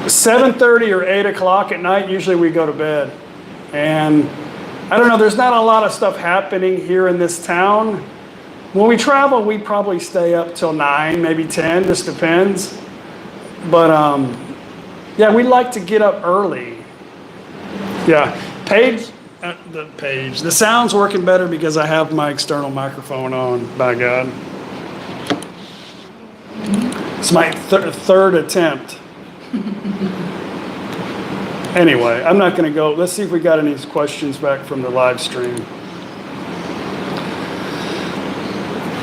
7:30 or 8 o'clock at night. Usually we go to bed. And I don't know, there's not a lot of stuff happening here in this town. When we travel, we probably stay up till 9, maybe 10, just depends. But yeah, we like to get up early. Yeah, Paige, the sound's working better because I have my external microphone on, by God. It's my third attempt. Anyway, I'm not going to go. Let's see if we got any questions back from the live stream.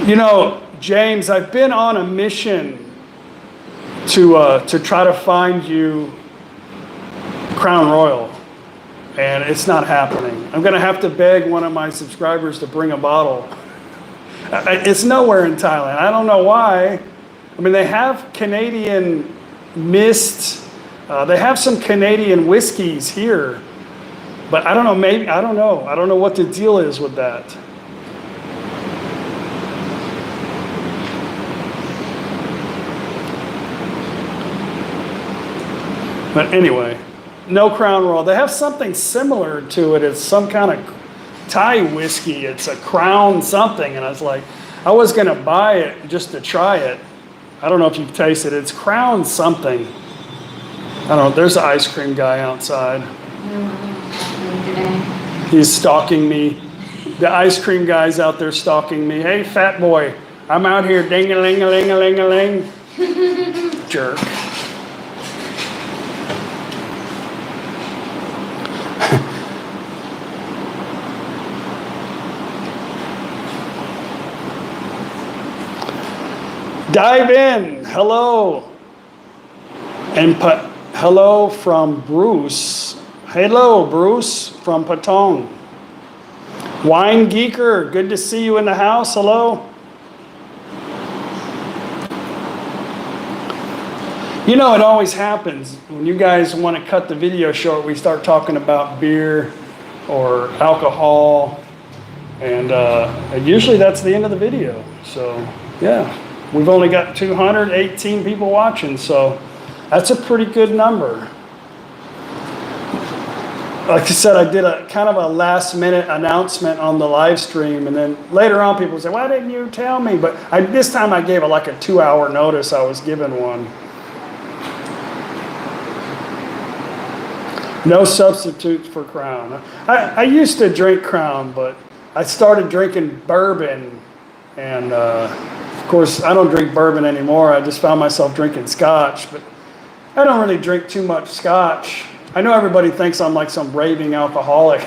You know, James, I've been on a mission to try to find you Crown Royal, and it's not happening. I'm going to have to beg one of my subscribers to bring a bottle. It's nowhere in Thailand. I don't know why. I mean, they have Canadian mist. They have some Canadian whiskeys here, but I don't know, maybe, I don't know. I don't know what the deal is with that. But anyway, No Crown Royal. They have something similar to it. It's some kind of Thai whiskey. It's a Crown something. And I was like, I was going to buy it just to try it. I don't know if you've tasted it. It's Crown something. I don't know. There's an ice cream guy outside. He's stalking me. The ice cream guy's out there stalking me. Hey, fat boy, I'm out here ding-a-ling-a-ling-a-ling-a-ling. Jerk. Dive in. Hello. And hello from Bruce. Hello, Bruce from Patong. Wine Geeker, good to see you in the house. Hello. You know, it always happens when you guys want to cut the video short. We start talking about beer or alcohol, and usually that's the end of the video. So, yeah, we've only got 218 people watching, so that's a pretty good number. Like I said, I did a kind of a last minute announcement on the live stream, and then later on people say, why didn't you tell me? But this time I gave like a 2-hour notice. I was given one. No substitute for Crown. I used to drink Crown, but I started drinking bourbon, and of course I don't drink bourbon anymore. I just found myself drinking scotch, but I don't really drink too much scotch. I know everybody thinks I'm like some raving alcoholic.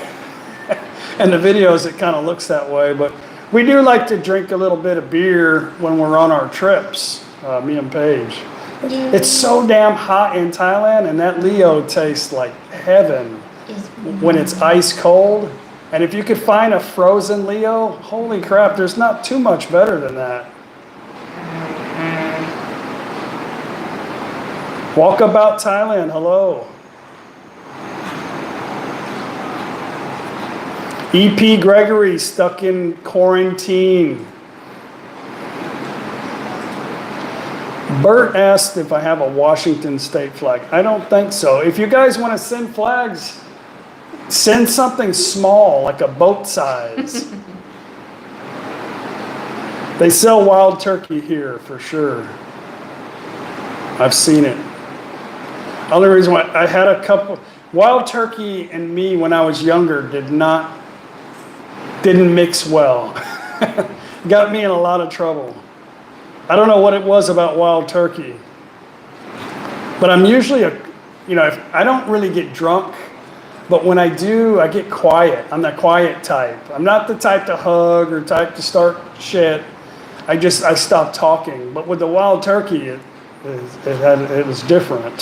In the videos it kind of looks that way, but we do like to drink a little bit of beer when we're on our trips, me and Paige. It's so damn hot in Thailand, and that Leo tastes like heaven when it's ice cold. And if you could find a frozen Leo, holy crap, there's not too much better than that. Walkabout Thailand, hello. E.P. Gregory, stuck in quarantine. Bert asked if I have a Washington state flag. I don't think so. If you guys want to send flags, send something small, like a boat size. They sell wild turkey here for sure. I've seen it. Only reason why I had a couple, wild turkey and me when I was younger didn't mix well. Got me in a lot of trouble. I don't know what it was about wild turkey, but I'm usually I don't really get drunk, but when I do, I get quiet. I'm the quiet type. I'm not the type to hug or type to start shit. I stop talking. But with the wild turkey, it was different.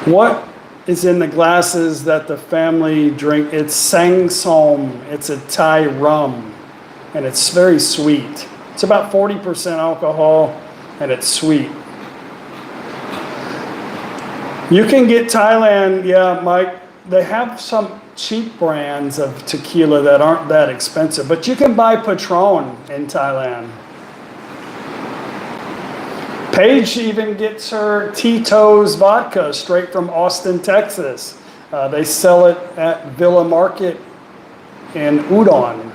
What is in the glasses that the family drink? It's Sangsom. It's a Thai rum, and it's very sweet. It's about 40% alcohol, and it's sweet. You can get Thailand, yeah, Mike. They have some cheap brands of tequila that aren't that expensive, but you can buy Patron in Thailand. Paige even gets her Tito's vodka straight from Austin, Texas. They sell it at Villa Market in Udon.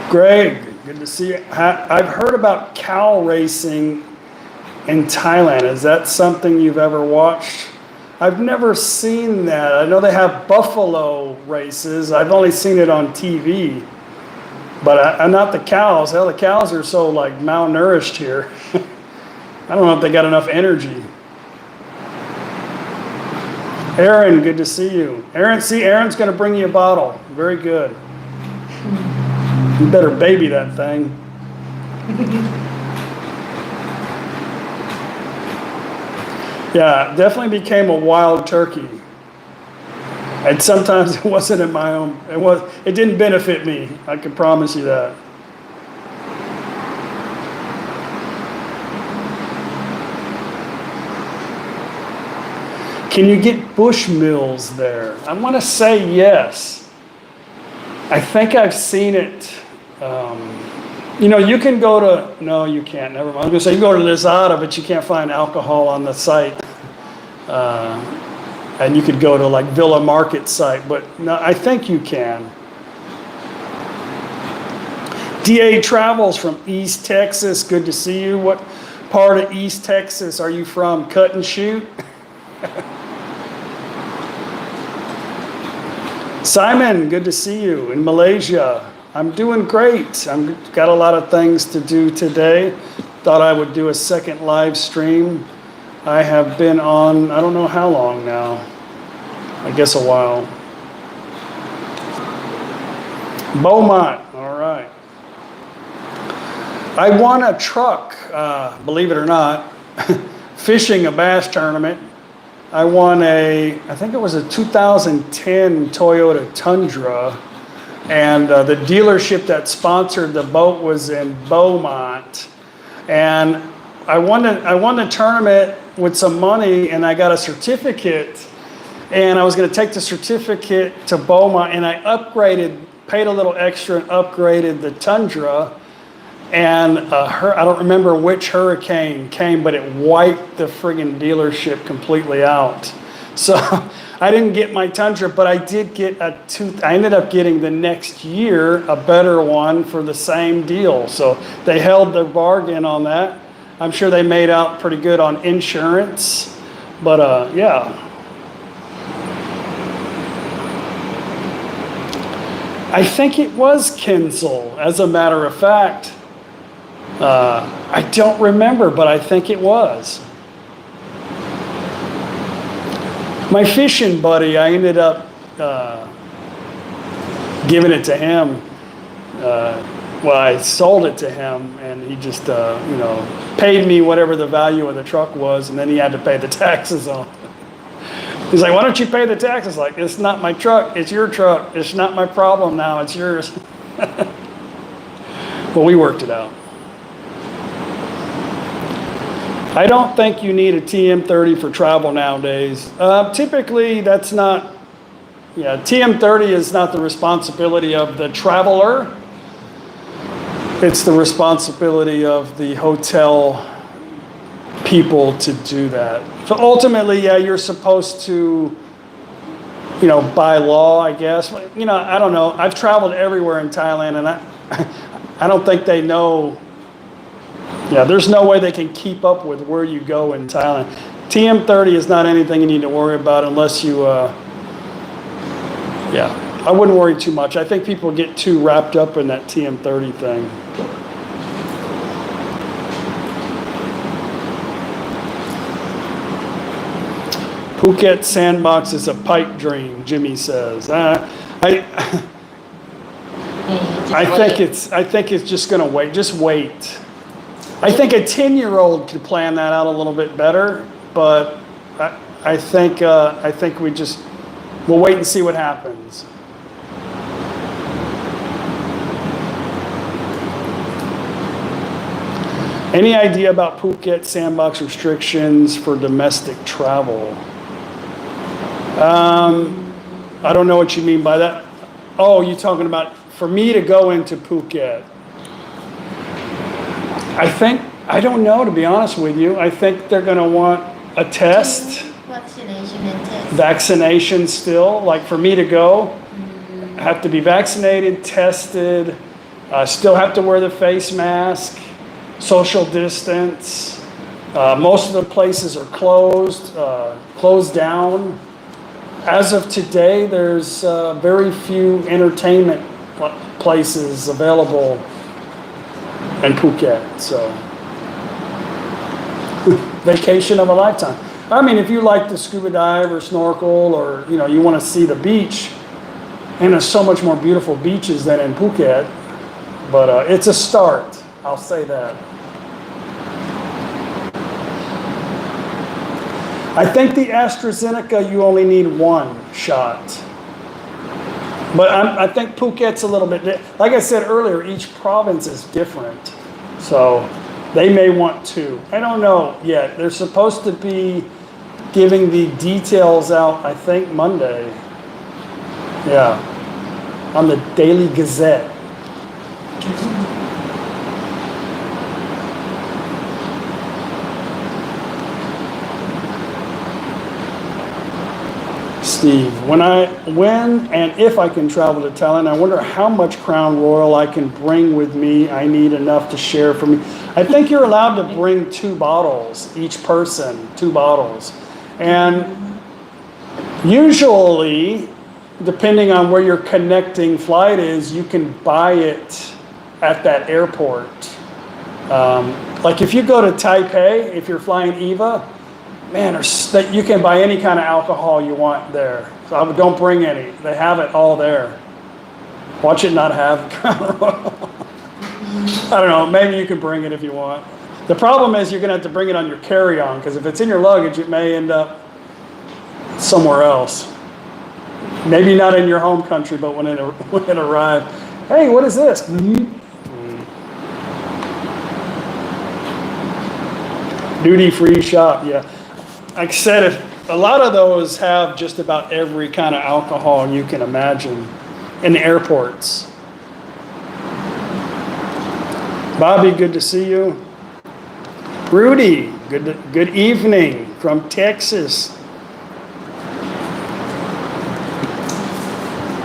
Greg, good to see you. I've heard about cow racing in Thailand. Is that something you've ever watched? I've never seen that. I know they have buffalo races. I've only seen it on TV. But I'm not the cows. Hell, the cows are so like malnourished here. I don't know if they got enough energy. Aaron, good to see you. Aaron's going to bring you a bottle. Very good. You better baby that thing. Yeah, definitely became a wild turkey. And sometimes it wasn't in my own, it didn't benefit me. I can promise you that. Can you get bush meals there? I want to say yes. I think I've seen it You know, you can go to, no, you can't, never mind. I was gonna say, you go to Lazada, but you can't find alcohol on the site. And you could go to like Villa Market site, but no, I think you can. DA Travels from East Texas, good to see you. What part of East Texas are you from? Cut and Shoot? Simon, good to see you in Malaysia. I'm doing great. I've got a lot of things to do today. Thought I would do a second live stream. I have been on, I don't know how long now. I guess a while. Beaumont, all right. I won a truck, believe it or not, fishing a bass tournament. I won I think it was a 2010 Toyota Tundra, and the dealership that sponsored the boat was in Beaumont. And I won the tournament with some money, and I got a certificate, and I was going to take the certificate to Beaumont, and I paid a little extra and upgraded the Tundra. And I don't remember which hurricane came, but it wiped the friggin' dealership completely out. So I didn't get my Tundra, but I did get I ended up getting the next year a better one for the same deal. So they held their bargain on that. I'm sure they made out pretty good on insurance, but yeah. I think it was Kinzel, as a matter of fact. I don't remember, but I think it was. My fishing buddy, I ended up giving it to him. Well, I sold it to him, and he just, paid me whatever the value of the truck was, and then he had to pay the taxes on it. He's like, why don't you pay the taxes? Like, it's not my truck, it's your truck. It's not my problem now, it's yours. Well, we worked it out. I don't think you need a TM30 for travel nowadays. Typically, that's not, TM30 is not the responsibility of the traveler. It's the responsibility of the hotel people to do that. So ultimately, yeah, you're supposed to, by law, I guess. I don't know. I've traveled everywhere in Thailand, and I don't think they know. Yeah, there's no way they can keep up with where you go in Thailand. TM30 is not anything you need to worry about unless you, I wouldn't worry too much. I think people get too wrapped up in that TM30 thing. Phuket Sandbox is a pipe dream, Jimmy says. I think it's just going to wait. Just wait. I think a 10-year-old could plan that out a little bit better, but I think we'll wait and see what happens. Any idea about Phuket Sandbox restrictions for domestic travel? I don't know what you mean by that. Oh, you're talking about for me to go into Phuket. I don't know, to be honest with you. I think they're going to want a test. Vaccination and test. Vaccination still. Like for me to go, I have to be vaccinated, tested, still have to wear the face mask, social distance. Most of the places are closed down. As of today, there's very few entertainment places available in Phuket, so vacation of a lifetime. I mean, if you like to scuba dive or snorkel, or you want to see the beach, and there's so much more beautiful beaches than in Phuket, but it's a start. I'll say that. I think the AstraZeneca, you only need one shot. But I think Phuket's a little bit, like I said earlier, each province is different. So they may want two. I don't know yet. They're supposed to be giving the details out, I think, Monday. Yeah, on the Daily Gazette. Steve, when and if I can travel to Thailand, I wonder how much Crown Royal I can bring with me. I need enough to share for me. I think you're allowed to bring 2 bottles, each person, 2 bottles. And usually, depending on where your connecting flight is, you can buy it at that airport. Like if you go to Taipei, if you're flying EVA, man, you can buy any kind of alcohol you want there. So don't bring any. They have it all there. Watch it not have Crown Royal. I don't know. Maybe you can bring it if you want. The problem is you're going to have to bring it on your carry-on, because if it's in your luggage, it may end up somewhere else. Maybe not in your home country, but when it arrives. Hey, what is this? Duty-free shop, yeah. Like I said, a lot of those have just about every kind of alcohol you can imagine in the airports. Bobby, good to see you. Rudy, good evening from Texas.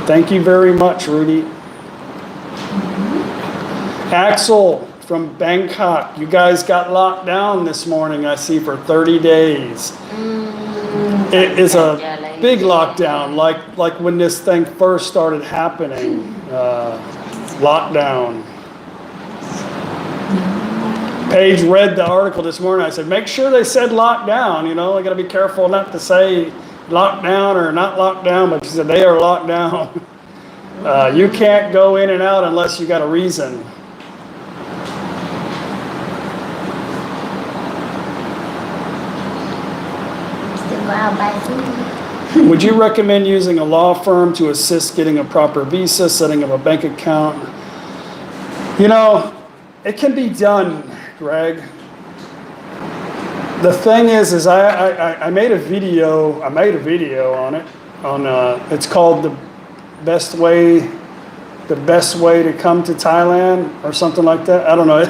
Thank you very much, Rudy. Axel from Bangkok. You guys got locked down this morning, I see, for 30 days. It is a big lockdown, like when this thing first started happening. Lockdown. Paige read the article this morning. I said, make sure they said lockdown. You know, I got to be careful not to say lockdown or not lockdown, but she said they are locked down. You can't go in and out unless you got a reason. Would you recommend using a law firm to assist getting a proper visa, setting up a bank account? You know, it can be done, Greg. The thing is I made a video. I made a video on it. It's called the best way to come to Thailand or something like that. I don't know.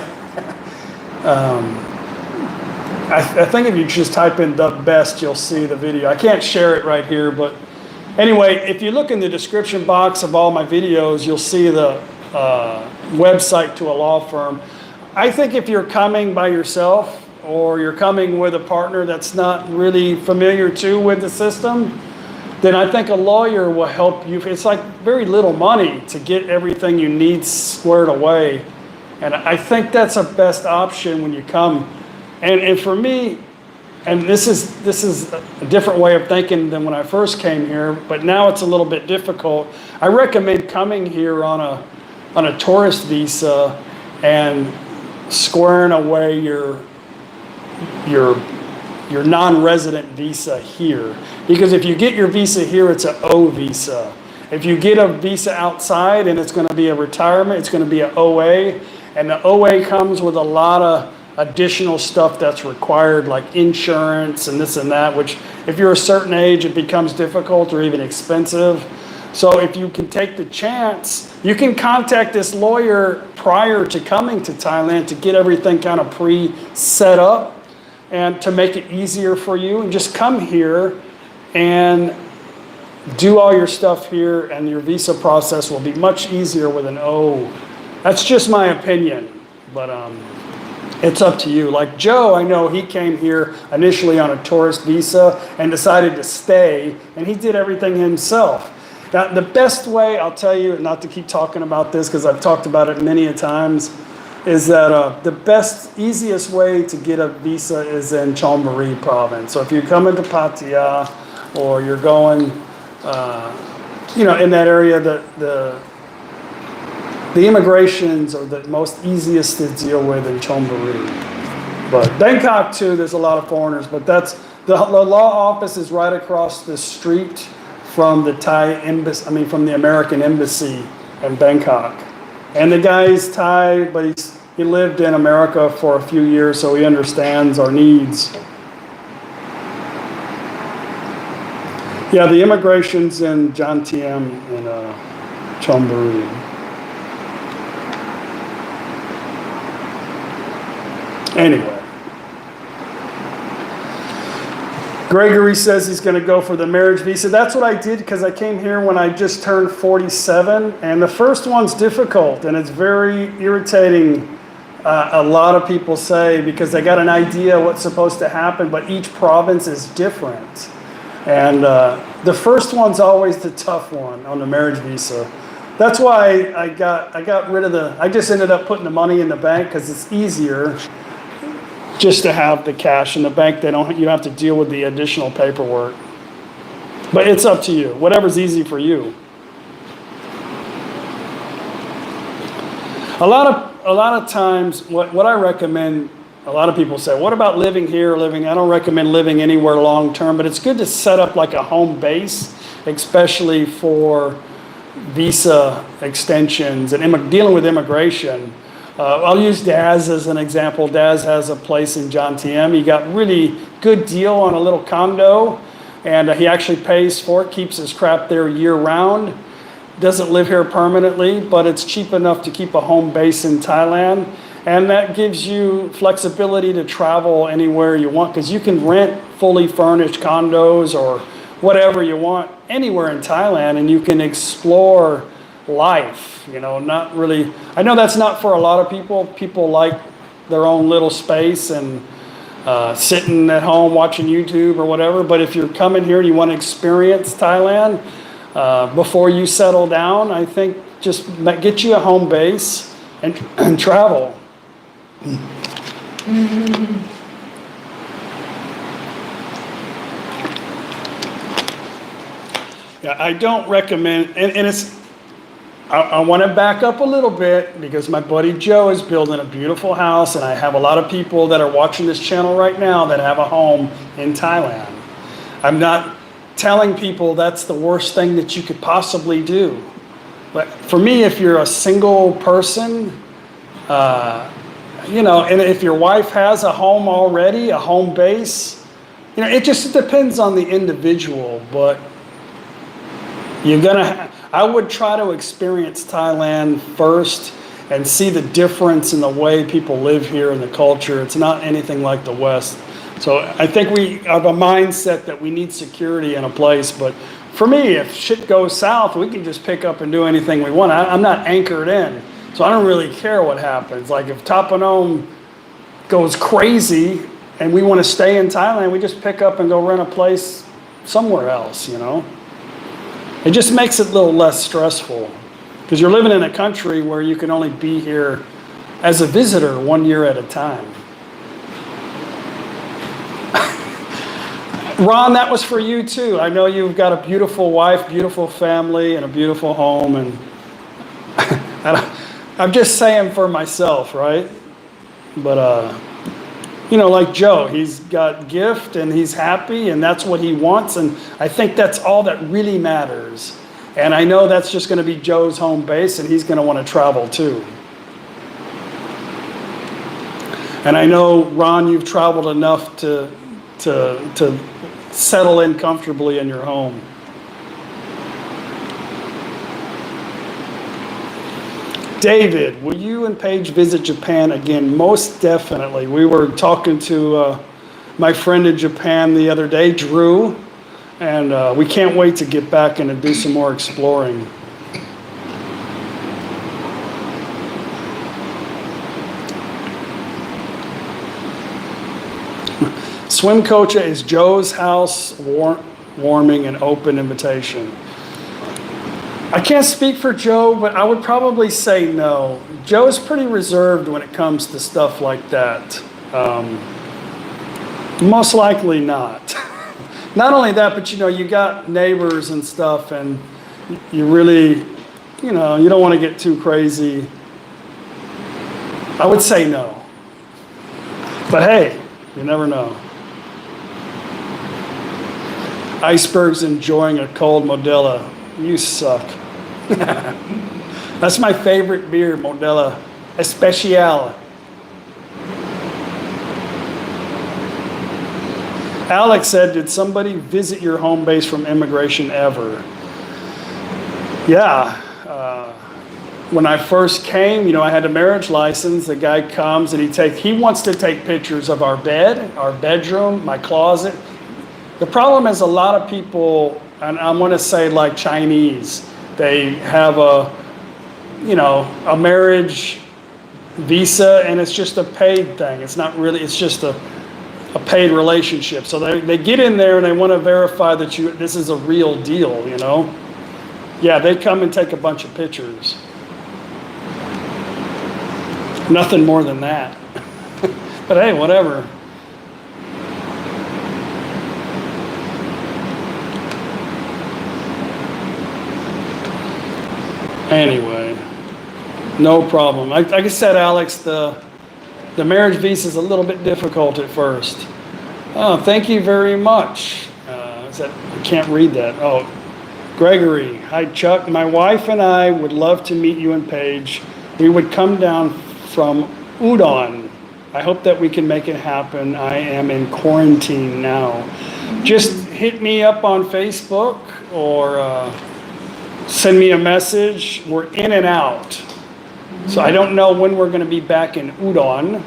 I think if you just type in the best, you'll see the video. I can't share it right here, but anyway, if you look in the description box of all my videos, you'll see the website to a law firm. I think if you're coming by yourself or you're coming with a partner that's not really familiar with the system, then I think a lawyer will help you. It's like very little money to get everything you need squared away. And I think that's a best option when you come. And for me, and this is a different way of thinking than when I first came here, but now it's a little bit difficult. I recommend coming here on a tourist visa and squaring away your non-resident visa here. Because if you get your visa here, it's an O visa. If you get a visa outside and it's going to be a retirement, it's going to be an OA. And the OA comes with a lot of additional stuff that's required, like insurance and this and that, which if you're a certain age, it becomes difficult or even expensive. So if you can take the chance, you can contact this lawyer prior to coming to Thailand to get everything kind of pre-set up and to make it easier for you, and just come here and do all your stuff here, and your visa process will be much easier with an O. That's just my opinion, but it's up to you. Like Joe, I know he came here initially on a tourist visa and decided to stay, and he did everything himself. Now, the best way, I'll tell you, not to keep talking about this because I've talked about it many a times, is that the best, easiest way to get a visa is in Chonburi province. So if you're coming to Pattaya or you're going, in that area, the immigrations are the most easiest to deal with in Chonburi. But Bangkok too, there's a lot of foreigners, but that's the law office is right across the street from the Thai embassy. From the American embassy in Bangkok. And the guy's Thai, but he lived in America for a few years, so he understands our needs. Yeah, the immigration's in Jantiem and Chonburi. Anyway. Gregory says he's going to go for the marriage visa. That's what I did because I came here when I just turned 47. And the first one's difficult and it's very irritating. A lot of people say because they got an idea what's supposed to happen, but each province is different. And the first one's always the tough one on the marriage visa. That's why I got rid of I just ended up putting the money in the bank because it's easier just to have the cash in the bank. You don't have to deal with the additional paperwork. But it's up to you. Whatever's easy for you. A lot of times, what I recommend, a lot of people say, what about living here, I don't recommend living anywhere long term, but it's good to set up like a home base, especially for visa extensions and dealing with immigration. I'll use Daz as an example. Daz has a place in John TM. He got really good deal on a little condo, and he actually pays for it, keeps his crap there year round. Doesn't live here permanently, but it's cheap enough to keep a home base in Thailand. And that gives you flexibility to travel anywhere you want because you can rent fully furnished condos or whatever you want anywhere in Thailand, and you can explore life, not really. I know that's not for a lot of people. People like their own little space and sitting at home watching YouTube or whatever. But if you're coming here and you want to experience Thailand before you settle down, I think just get you a home base and travel. Yeah, I don't recommend, and it's, I want to back up a little bit because my buddy Joe is building a beautiful house, and I have a lot of people that are watching this channel right now that have a home in Thailand. I'm not telling people that's the worst thing that you could possibly do. But for me, if you're a single person, and if your wife has a home already, a home base, it just depends on the individual, but I would try to experience Thailand first and see the difference in the way people live here and the culture. It's not anything like the West. So I think we have a mindset that we need security in a place. But for me, if shit goes south, we can just pick up and do anything we want. I'm not anchored in. So I don't really care what happens. Like if ThatPhanom goes crazy and we want to stay in Thailand, we just pick up and go rent a place somewhere else, It just makes it a little less stressful because you're living in a country where you can only be here as a visitor 1 year at a time. Ron, that was for you too. I know you've got a beautiful wife, beautiful family, and a beautiful home. And I'm just saying for myself, right? But, like Joe, he's got gift and he's happy and that's what he wants. And I think that's all that really matters. And I know that's just going to be Joe's home base and he's going to want to travel too. And I know, Ron, you've traveled enough to settle in comfortably in your home. David, will you and Paige visit Japan again? Most definitely. We were talking to my friend in Japan the other day, Drew, and we can't wait to get back and to do some more exploring. Swim Coach is Joe's house warming and open invitation. I can't speak for Joe, but I would probably say no. Joe's pretty reserved when it comes to stuff like that. Most likely not. Not only that, but you got neighbors and stuff, and you really, you don't want to get too crazy. I would say no. But hey, you never know. Iceberg's enjoying a cold Modelo. You suck. That's my favorite beer, Modelo Especial. Alex said, did somebody visit your home base from immigration ever? Yeah. When I first came, I had a marriage license. The guy comes and he wants to take pictures of our bed, our bedroom, my closet. The problem is a lot of people, and I want to say like Chinese, they have a marriage visa, and it's just a paid thing. It's not really, it's just a paid relationship. So they get in there and they want to verify that this is a real deal, you know? Yeah, they come and take a bunch of pictures. Nothing more than that. But hey, whatever. Anyway, no problem. Like I said, Alex, the marriage visa is a little bit difficult at first. Oh, thank you very much. I can't read that. Oh, Gregory. Hi, Chuck. My wife and I would love to meet you and Paige. We would come down from Udon. I hope that we can make it happen. I am in quarantine now. Just hit me up on Facebook or send me a message. We're in and out. So I don't know when we're going to be back in Udon.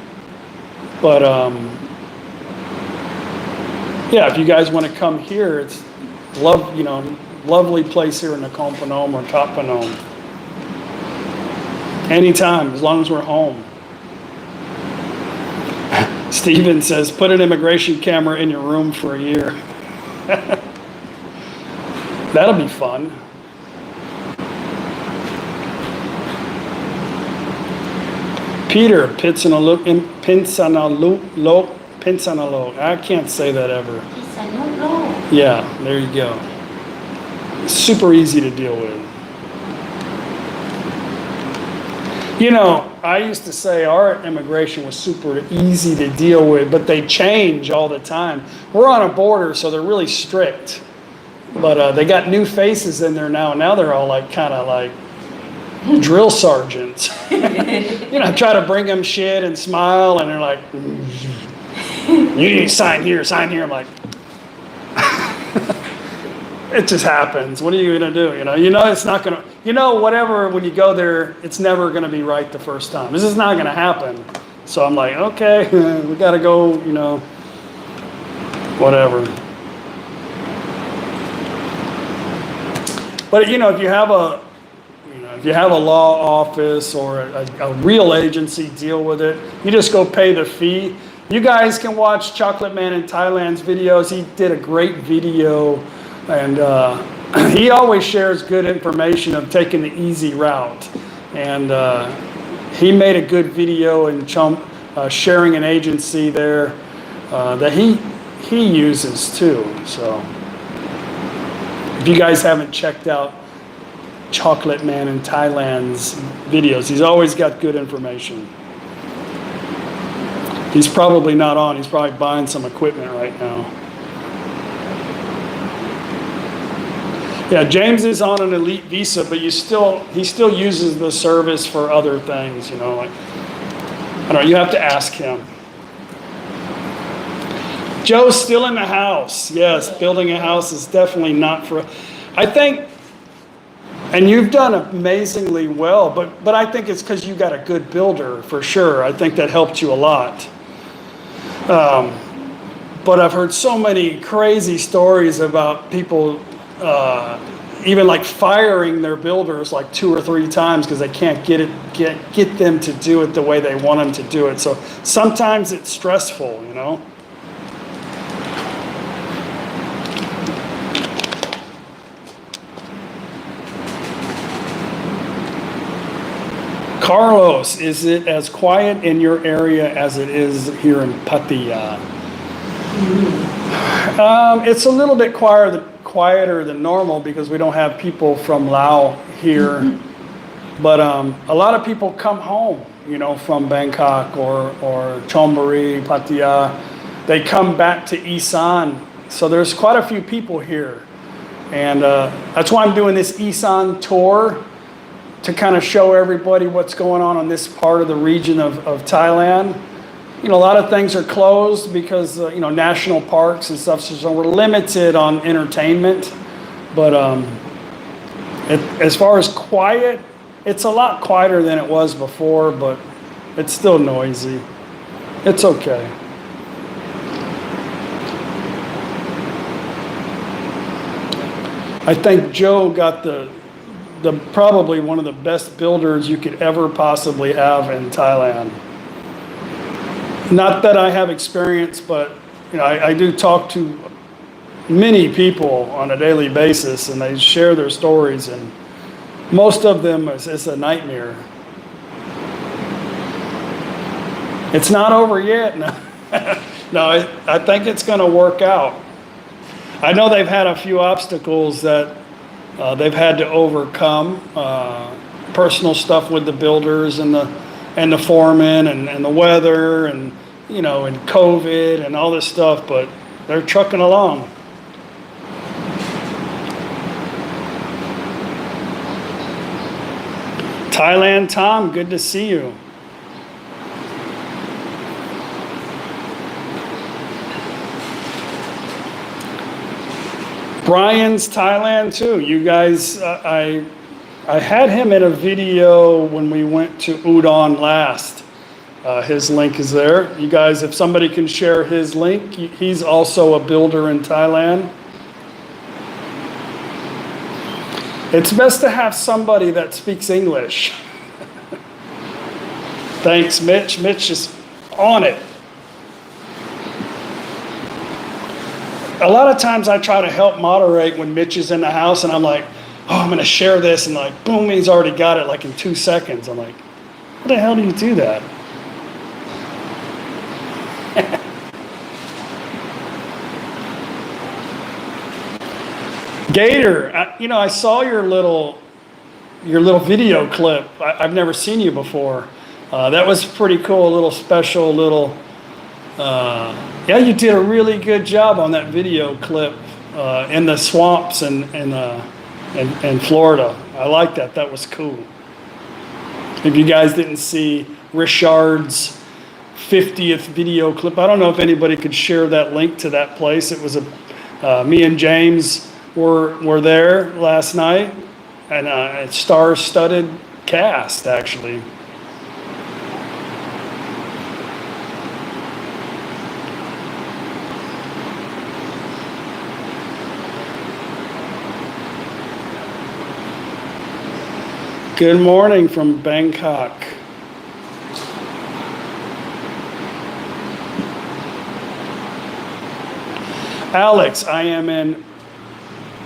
But yeah, if you guys want to come here, it's lovely place here in NakhonPhanom or ThatPhanom. Anytime, as long as we're home. Steven says, put an immigration camera in your room for a year. That'll be fun. Peter, Pinsanalo. I can't say that ever. Yeah, there you go. Super easy to deal with. You know, I used to say our immigration was super easy to deal with, but they change all the time. We're on a border, so they're really strict. But they got new faces in there now. Now they're all like kind of like drill sergeants. Try to bring them shit and smile, and they're like, you need to sign here, sign here. I'm like, it just happens. What are you going to do? It's not going to, whatever, when you go there, it's never going to be right the first time. This is not going to happen. So I'm like, okay, we got to go, whatever. But, if you have a law office or a real agency deal with it, you just go pay the fee. You guys can watch Chocolate Man in Thailand's videos. He did a great video, and he always shares good information of taking the easy route. And he made a good video in sharing an agency there that he uses too. So if you guys haven't checked out Chocolate Man in Thailand's videos, he's always got good information. He's probably not on. He's probably buying some equipment right now. Yeah, James is on an elite visa, but he still uses the service for other things, like, I don't know, you have to ask him. Joe's still in the house. Yes, building a house is definitely not for, I think, and you've done amazingly well, but I think it's because you got a good builder for sure. I think that helped you a lot. But I've heard so many crazy stories about people even like firing their builders like 2 or 3 times because they can't get them to do it the way they want them to do it. So sometimes it's stressful, Carlos, is it as quiet in your area as it is here in Pattaya? It's a little bit quieter than normal because we don't have people from Laos here. But a lot of people come home, from Bangkok or Chonburi, Pattaya. They come back to Isan. So there's quite a few people here. And that's why I'm doing this Isan tour, to kind of show everybody what's going on this part of the region of Thailand. A lot of things are closed because, national parks and stuff, so we're limited on entertainment. But as far as quiet, it's a lot quieter than it was before, but it's still noisy. It's okay. I think Joe got the probably one of the best builders you could ever possibly have in Thailand. Not that I have experience, but you know, I do talk to many people on a daily basis, and they share their stories, and most of them it's a nightmare. It's not over yet. No, no, I think it's going to work out. I know they've had a few obstacles that they've had to overcome, personal stuff with the builders and the foremen and the weather and, you know, and COVID and all this stuff, but they're trucking along. Thailand, Tom, good to see you. Brian's Thailand too. You guys, I had him in a video when we went to Udon last. His link is there. You guys, if somebody can share his link, he's also a builder in Thailand. It's best to have somebody that speaks English. Thanks, Mitch. Mitch is on it. A lot of times I try to help moderate when Mitch is in the house and I'm like, oh, I'm going to share this, and like, boom, he's already got it like in 2 seconds. I'm like, how the hell do you do that? Gator, you know, I saw your little video clip. I've never seen you before. That was pretty cool, a little special little, yeah, you did a really good job on that video clip in the swamps in Florida. I like that. That was cool. If you guys didn't see Richard's 50th video clip, I don't know if anybody could share that link to that place. It was me and James were there last night, and a star-studded cast actually. Good morning from Bangkok. Alex, I am in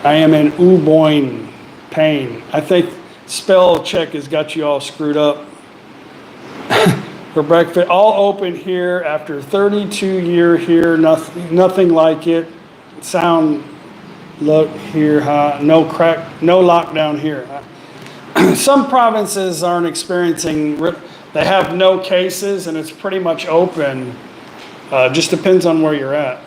Uboin, Pain. I think spell check has got you all screwed up. For breakfast, all open here after 32 year here, nothing like it. Sound, look here, no crack, no lockdown here. Some provinces aren't experiencing, they have no cases and it's pretty much open. Just depends on where you're at.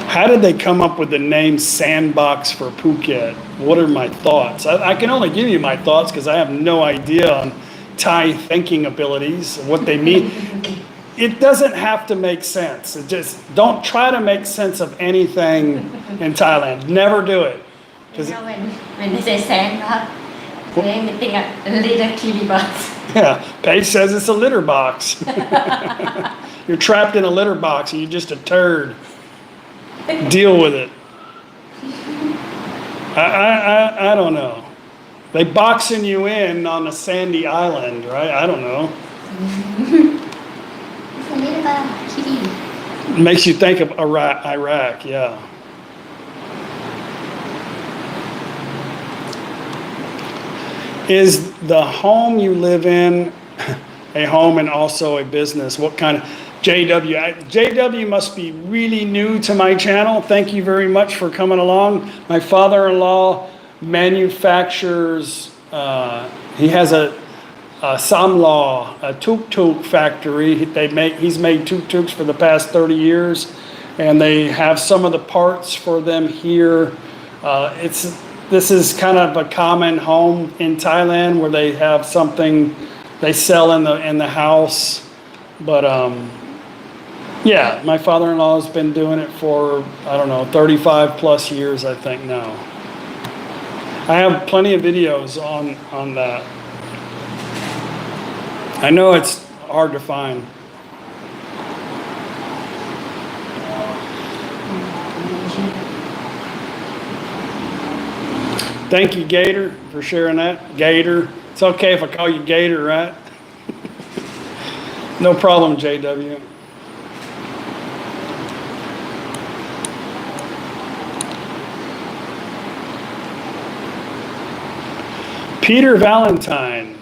How did they come up with the name Sandbox for Phuket? What are my thoughts? I can only give you my thoughts because I have no idea on Thai thinking abilities, what they mean. It doesn't have to make sense. It just, don't try to make sense of anything in Thailand. Never do it. You know, when they say sandbox, they think a little kitty box. Yeah, Paige says it's a litter box. You're trapped in a litter box and you're just a turd. Deal with it. I don't know. They boxing you in on a sandy island, right? I don't know. It makes you think of Iraq, yeah. Is the home you live in a home and also a business? What kind of... JW must be really new to my channel. Thank you very much for coming along. My father-in-law manufactures, he has a Samlaw, a tuk-tuk factory. He's made tuk-tuks for the past 30 years, and they have some of the parts for them here. This is kind of a common home in Thailand where they have something they sell in the house. But yeah, my father-in-law has been doing it for, I don't know, 35 plus years, I think now. I have plenty of videos on that. I know it's hard to find. Thank you, Gator, for sharing that. Gator. It's okay if I call you Gator, right? No problem, JW. Peter Valentine.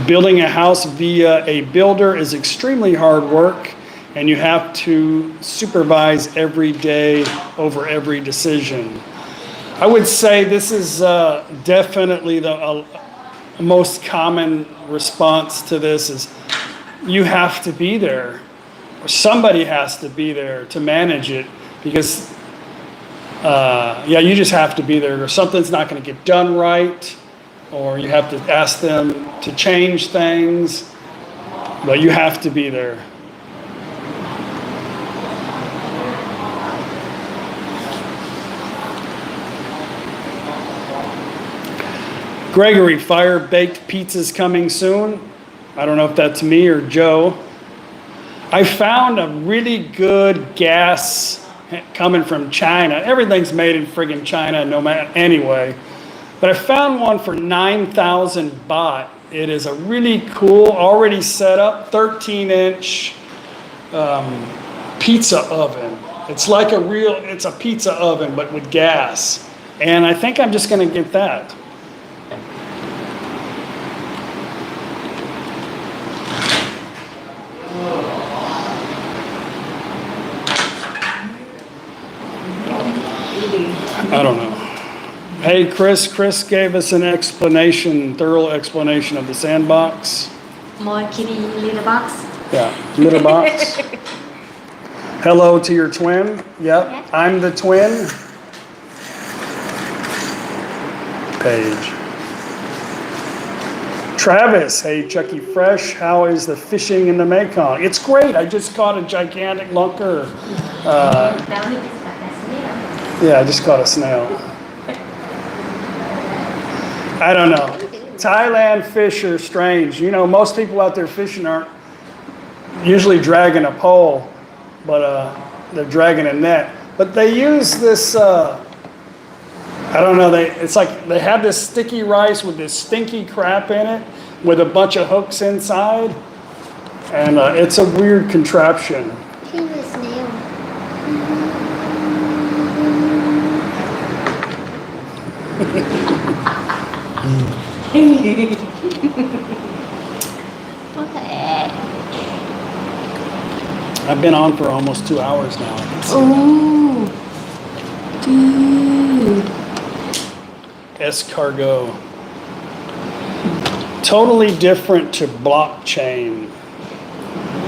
Building a house via a builder is extremely hard work, and you have to supervise every day over every decision. I would say this is definitely the most common response to this is you have to be there, or somebody has to be there to manage it, because yeah, you just have to be there, or something's not going to get done right, or you have to ask them to change things, but you have to be there. Gregory, fire-baked pizza's coming soon. I don't know if that's me or Joe. I found a really good gas coming from China. Everything's made in friggin' China no matter anyway. But I found one for 9,000 baht. It is a really cool, already set up 13-inch pizza oven. It's like it's a pizza oven, but with gas. And I think I'm just gonna get that. I don't know. Hey, Chris. Chris gave us an explanation, thorough explanation of the sandbox. More kitty little box. Yeah, little box. Hello to your twin. Yep, I'm the twin. Paige. Travis, hey, Chucky Fresh. How is the fishing in the Mekong? It's great. I just caught a gigantic lunker. Yeah, I just caught a snail. I don't know. Thailand fish are strange. You know, most people out there fishing aren't usually dragging a pole, but they're dragging a net. But they use this, I don't know, it's like they have this sticky rice with this stinky crap in it with a bunch of hooks inside. And it's a weird contraption. Okay. I've been on for almost 2 hours now. Ooh. Dude. Escargot. Totally different to blockchain.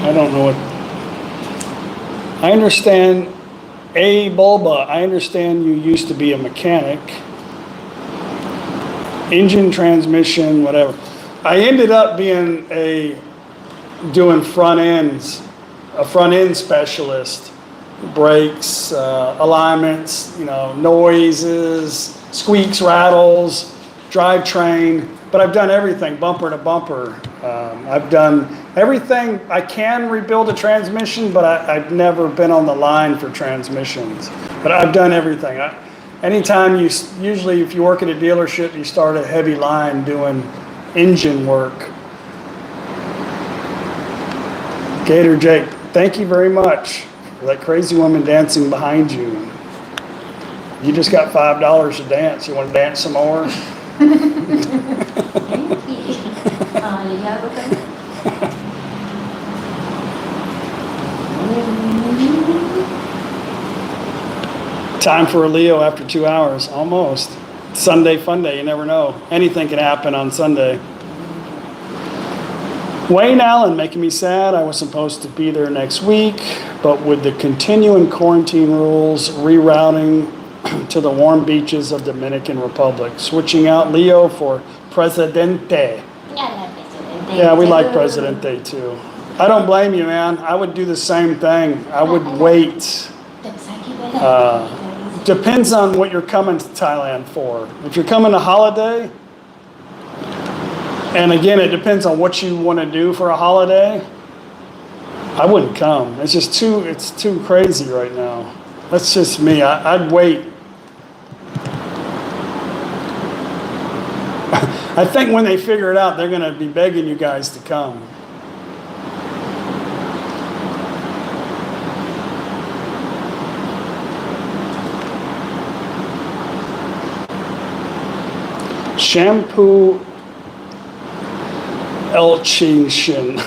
I don't know what. I understand A Bulba. I understand you used to be a mechanic. Engine, transmission, whatever. I ended up being doing front ends, a front end specialist. Brakes, alignments, you know, noises, squeaks, rattles, drivetrain. But I've done everything, bumper to bumper. I've done everything. I can rebuild a transmission, but I've never been on the line for transmissions. But I've done everything. Anytime usually if you work at a dealership, you start a heavy line doing engine work. Gator Jake, thank you very much for that crazy woman dancing behind you. You just got $5 to dance. You want to dance some more? Time for a Leo after 2 hours, almost. Sunday fun day, you never know. Anything can happen on Sunday. Wayne Allen making me sad. I was supposed to be there next week, but with the continuing quarantine rules, rerouting to the warm beaches of Dominican Republic, switching out Leo for Presidente. Yeah, we like Presidente too. I don't blame you, man. I would do the same thing. I would wait. Depends on what you're coming to Thailand for. If you're coming to holiday, and again, it depends on what you want to do for a holiday, I wouldn't come. It's just it's too crazy right now. That's just me. I'd wait. I think when they figure it out, they're going to be begging you guys to come. Shampoo Elchin.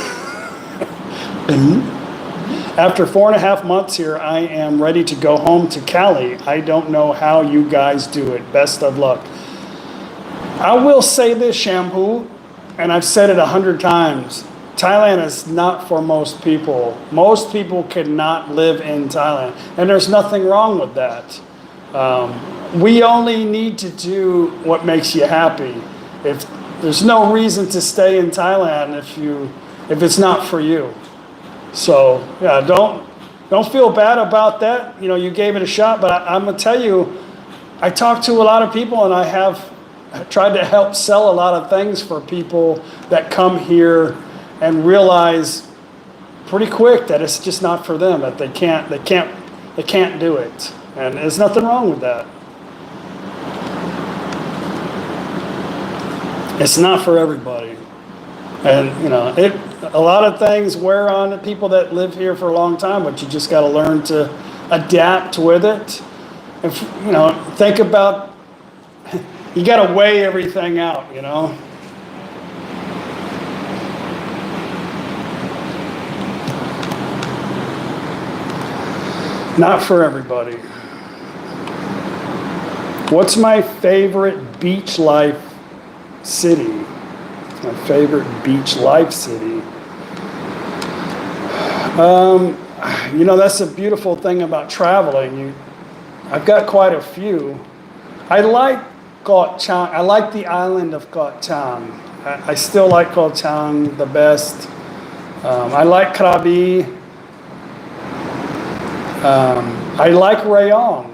After 4.5 months here, I am ready to go home to Cali. I don't know how you guys do it. Best of luck. I will say this, Shampoo, and I've said it 100 times. Thailand is not for most people. Most people cannot live in Thailand, and there's nothing wrong with that. We only need to do what makes you happy. If there's no reason to stay in Thailand if it's not for you. So yeah, don't feel bad about that. You know, you gave it a shot, but I'm gonna tell you, I talk to a lot of people, and I have tried to help sell a lot of things for people that come here and realize pretty quick that it's just not for them, that they can't do it, and there's nothing wrong with that. It's not for everybody. And, you know, a lot of things wear on the people that live here for a long time, but you just got to learn to adapt with it. And, you know, think about, you got to weigh everything out, you know. Not for everybody. What's my favorite beach life city? My favorite beach life city. You know, that's a beautiful thing about traveling. I've got quite a few. I like Koh Chang. I like the island of Koh Chang. I still like Koh Chang the best. I like Krabi. I like Rayong.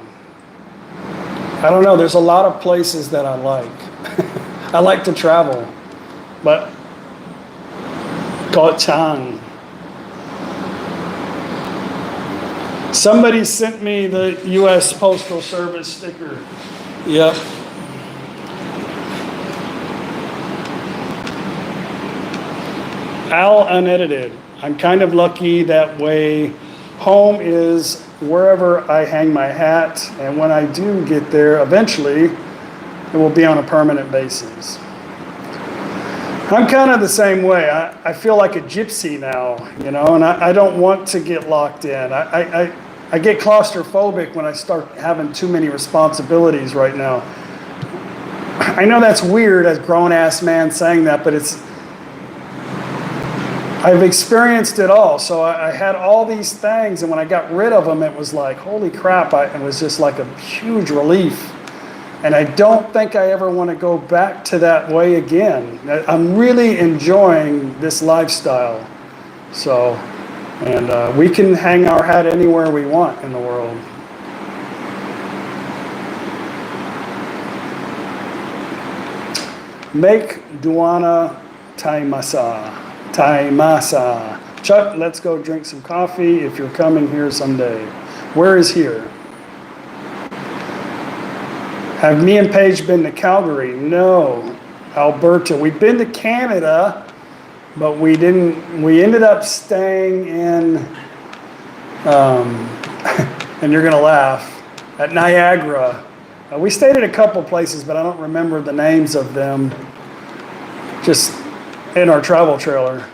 I don't know. There's a lot of places that I like. I like to travel. But Koh Chang. Somebody sent me the U.S. Postal Service sticker. Yep. Al Unedited. I'm kind of lucky that way. Home is wherever I hang my hat, and when I do get there, eventually, it will be on a permanent basis. I'm kind of the same way. I feel like a gypsy now, you know, and I don't want to get locked in. I get claustrophobic when I start having too many responsibilities right now. I know that's weird as a grown-ass man saying that, but I've experienced it all. So I had all these things, and when I got rid of them, it was like, holy crap, it was just like a huge relief. And I don't think I ever want to go back to that way again. I'm really enjoying this lifestyle. So, and we can hang our hat anywhere we want in the world. Make Duana Taimasa. Taimasa. Chuck, let's go drink some coffee if you're coming here someday. Where is here? Have me and Paige been to Calgary? No. Alberta. We've been to Canada, but we didn't. We ended up staying in, and you're going to laugh, at Niagara. We stayed at a couple places, but I don't remember the names of them. Just in our travel trailer.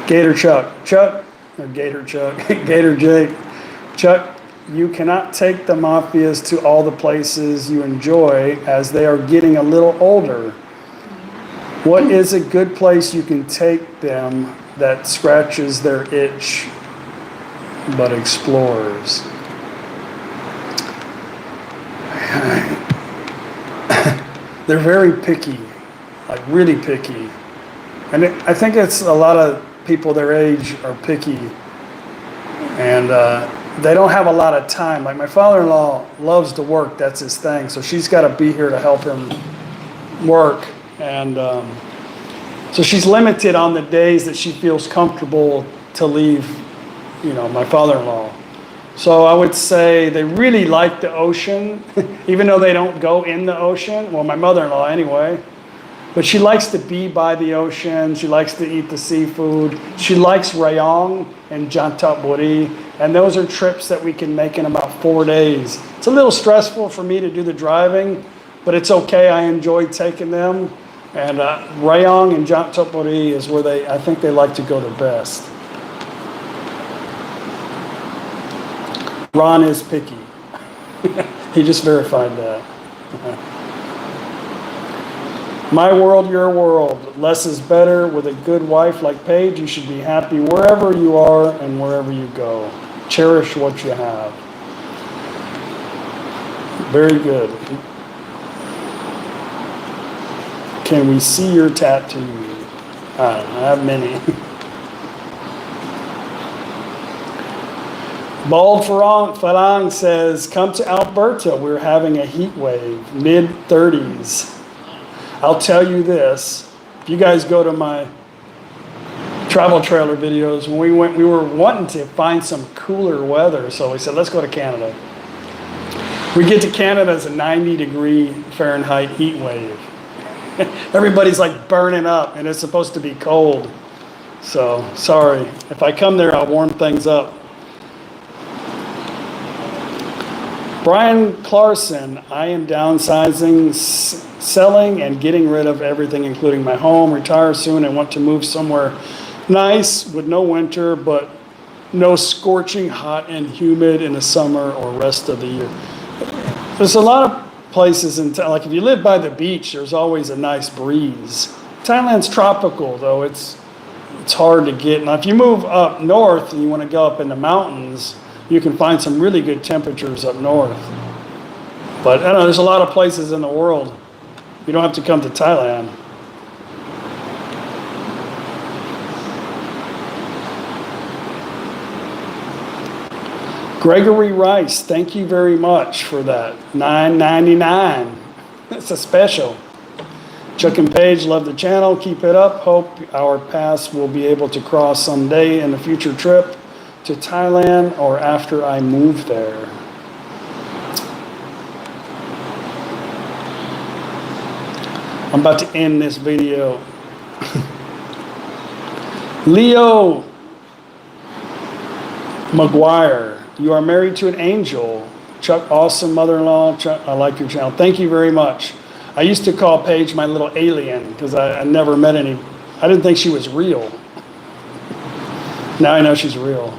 Gator Chuck. Chuck, or Gator Chuck. Gator Jake. Chuck. You cannot take the mafias to all the places you enjoy as they are getting a little older. What is a good place you can take them that scratches their itch but explores? They're very picky, like really picky. And I think it's a lot of people their age are picky. And they don't have a lot of time. Like my father-in-law loves to work, that's his thing. So she's got to be here to help him work. And so she's limited on the days that she feels comfortable to leave, you know, my father-in-law. So I would say they really like the ocean, even though they don't go in the ocean. Well, my mother-in-law anyway. But she likes to be by the ocean. She likes to eat the seafood. She likes Rayong and Jantapuri. And those are trips that we can make in about 4 days. It's a little stressful for me to do the driving, but it's okay. I enjoy taking them. And Rayong and Jantapuri is where I think they like to go the best. Ron is picky. He just verified that. My world, your world. Less is better. With a good wife like Paige, you should be happy wherever you are and wherever you go. Cherish what you have. Very good. Can we see your tattoo? I have many. Bald Farang says, come to Alberta. We're having a heat wave, mid-30s. I'll tell you this. If you guys go to my travel trailer videos, when we went, we were wanting to find some cooler weather. So we said, let's go to Canada. We get to Canada, it's a 90-degree Fahrenheit heat wave. Everybody's like burning up, and it's supposed to be cold. So, sorry. If I come there, I'll warm things up. Brian Clarkson, I am downsizing, selling, and getting rid of everything, including my home, retire soon, and want to move somewhere nice with no winter, but no scorching hot and humid in the summer or rest of the year. There's a lot of places in Thailand, like if you live by the beach, there's always a nice breeze. Thailand's tropical, though. It's hard to get. Now, if you move up north and you want to go up in the mountains, you can find some really good temperatures up north. But I don't know, there's a lot of places in the world. You don't have to come to Thailand. Gregory Rice, thank you very much for that. $9.99. That's a special. Chuck and Paige, love the channel. Keep it up. Hope our paths will be able to cross someday in a future trip to Thailand or after I move there. I'm about to end this video. Leo McGuire, you are married to an angel. Chuck, awesome mother-in-law. Chuck, I like your channel. Thank you very much. I used to call Paige my little alien because I never met any. I didn't think she was real. Now I know she's real.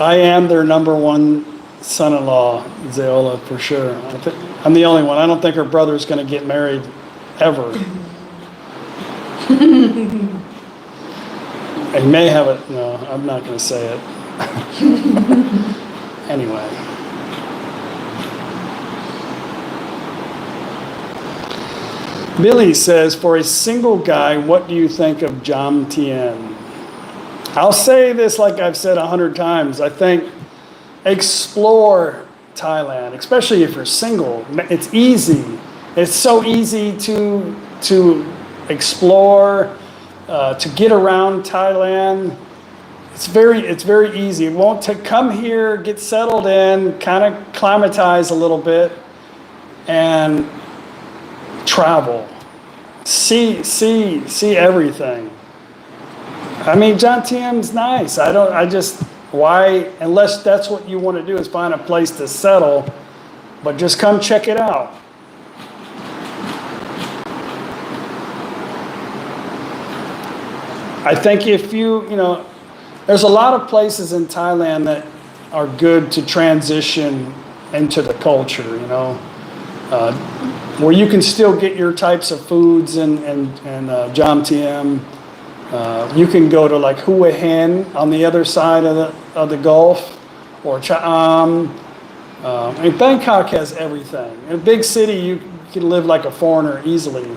I am their number one son-in-law, Zeola, for sure. I'm the only one. I don't think her brother's going to get married ever. I may have it. No, I'm not going to say it. Anyway. Billy says, for a single guy, what do you think of Jam Tien? I'll say this like I've said 100 times. I think explore Thailand, especially if you're single. It's easy. It's so easy to explore, to get around Thailand. It's very easy. It won't come here, get settled in, kind of climatize a little bit, and travel. See everything. I mean, Jam Tien's nice. Why, unless that's what you want to do, is find a place to settle, but just come check it out. I think if there's a lot of places in Thailand that are good to transition into the culture, where you can still get your types of foods and Jam Tien. You can go to like Hue Hen on the other side of the Gulf, or Cha'am. Bangkok has everything. In a big city, you can live like a foreigner easily.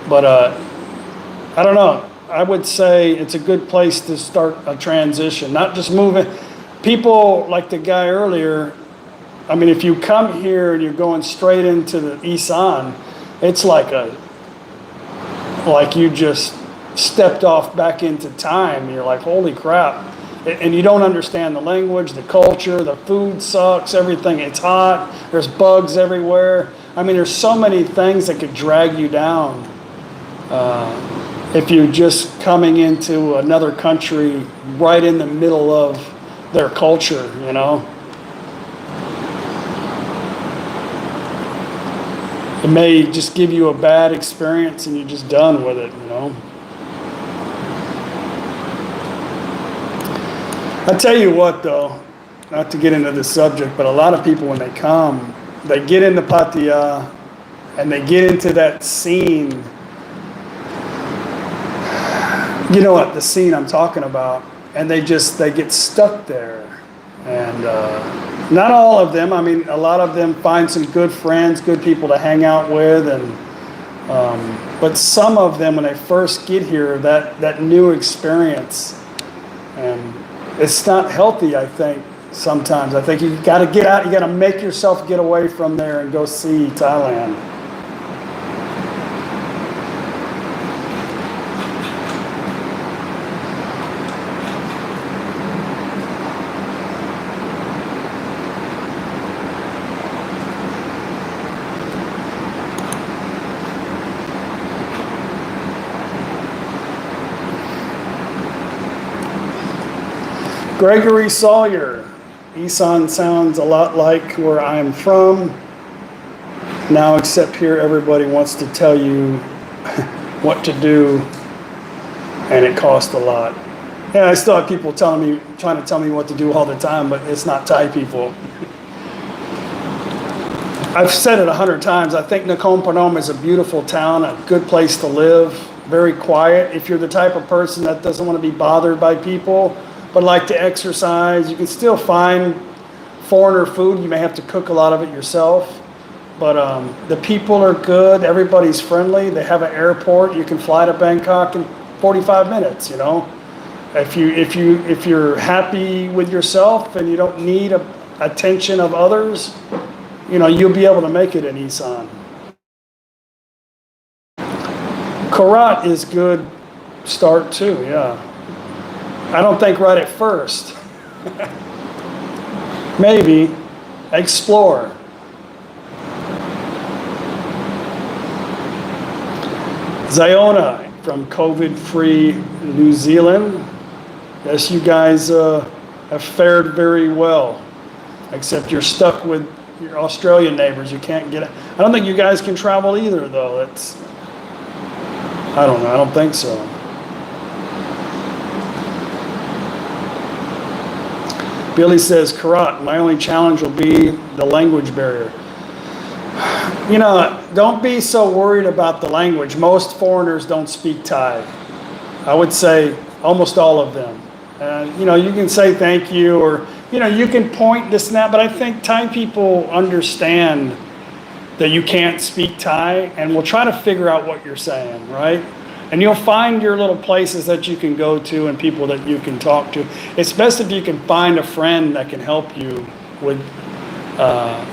But I don't know. I would say it's a good place to start a transition, not just moving. People like the guy earlier, I mean, if you come here and you're going straight into the Isan, it's like you just stepped off back into time. You're like, holy crap. And you don't understand the language, the culture, the food sucks, everything. It's hot. There's bugs everywhere. I mean, there's so many things that could drag you down if you're just coming into another country right in the middle of their culture, you know. It may just give you a bad experience and you're just done with it, you know. I tell you what, though, not to get into this subject, but a lot of people, when they come, they get into Pattaya and they get into that scene. You know what, the scene I'm talking about, and they get stuck there. And not all of them, I mean, a lot of them find some good friends, good people to hang out with, and but some of them, when they first get here, that new experience, and it's not healthy, I think, sometimes. I think you got to get out, you got to make yourself get away from there and go see Thailand. Gregory Sawyer. Isan sounds a lot like where I'm from. Now, except here, everybody wants to tell you what to do, and it costs a lot. Yeah, I still have people trying to tell me what to do all the time, but it's not Thai people. I've said it 100 times. I think NakhonPhanom is a beautiful town, a good place to live, very quiet. If you're the type of person that doesn't want to be bothered by people, but like to exercise, you can still find foreigner food. You may have to cook a lot of it yourself, but the people are good. Everybody's friendly. They have an airport. You can fly to Bangkok in 45 minutes. You know, if you're happy with yourself and you don't need attention of others, you know, you'll be able to make it in Isan. Karat is good start too. Yeah. I don't think right at first. Maybe. Explore. Ziona from COVID-free New Zealand. Yes, you guys have fared very well. Except you're stuck with your Australian neighbors. You can't get... I don't think you guys can travel either, though. I don't know. I don't think so. Billy says, Karat, my only challenge will be the language barrier. You know, don't be so worried about the language. Most foreigners don't speak Thai. I would say almost all of them. You know, you can say thank you, or, you know, you can point this and that, but I think Thai people understand that you can't speak Thai and will try to figure out what you're saying, right? And you'll find your little places that you can go to and people that you can talk to. It's best if you can find a friend that can help you with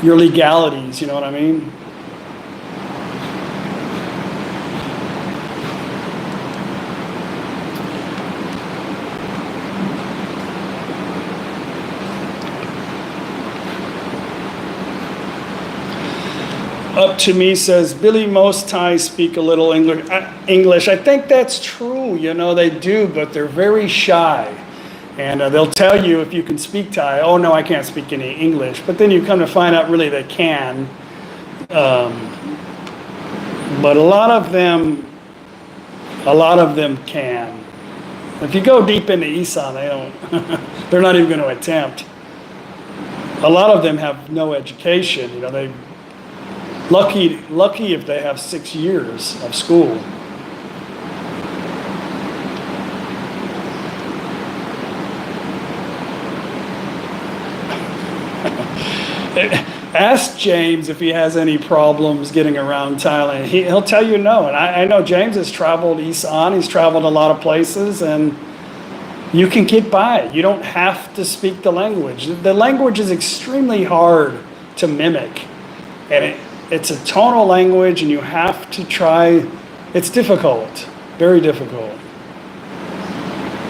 your legalities, you know what I mean? Up to me says, Billy, most Thais speak a little English. I think that's true, you know, they do, but they're very shy. And they'll tell you if you can speak Thai, oh no, I can't speak any English. But then you come to find out really they can. But a lot of them can. If you go deep into Isan, they're not even going to attempt. A lot of them have no education, you know, Lucky if they have 6 years of school. Ask James if he has any problems getting around Thailand. He'll tell you no. And I know James has traveled Isan. He's traveled a lot of places, and you can get by. You don't have to speak the language. The language is extremely hard to mimic, and it's a tonal language, and you have to try. It's difficult, very difficult.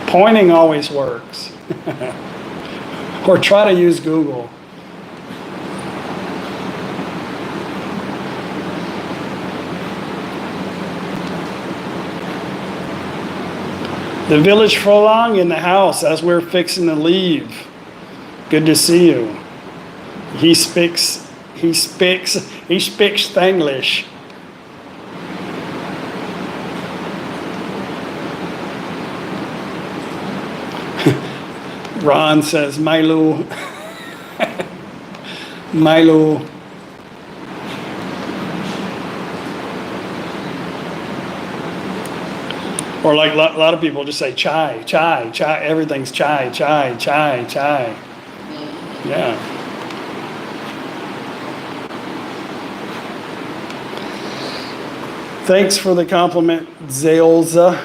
Pointing always works. Or try to use Google. The village Frolong in the house as we're fixing to leave. Good to see you. He speaks English. Ron says Milo. Milo. Or like a lot of people just say chai, chai, chai. Everything's chai, chai, chai, chai. Yeah. Thanks for the compliment, Zailza.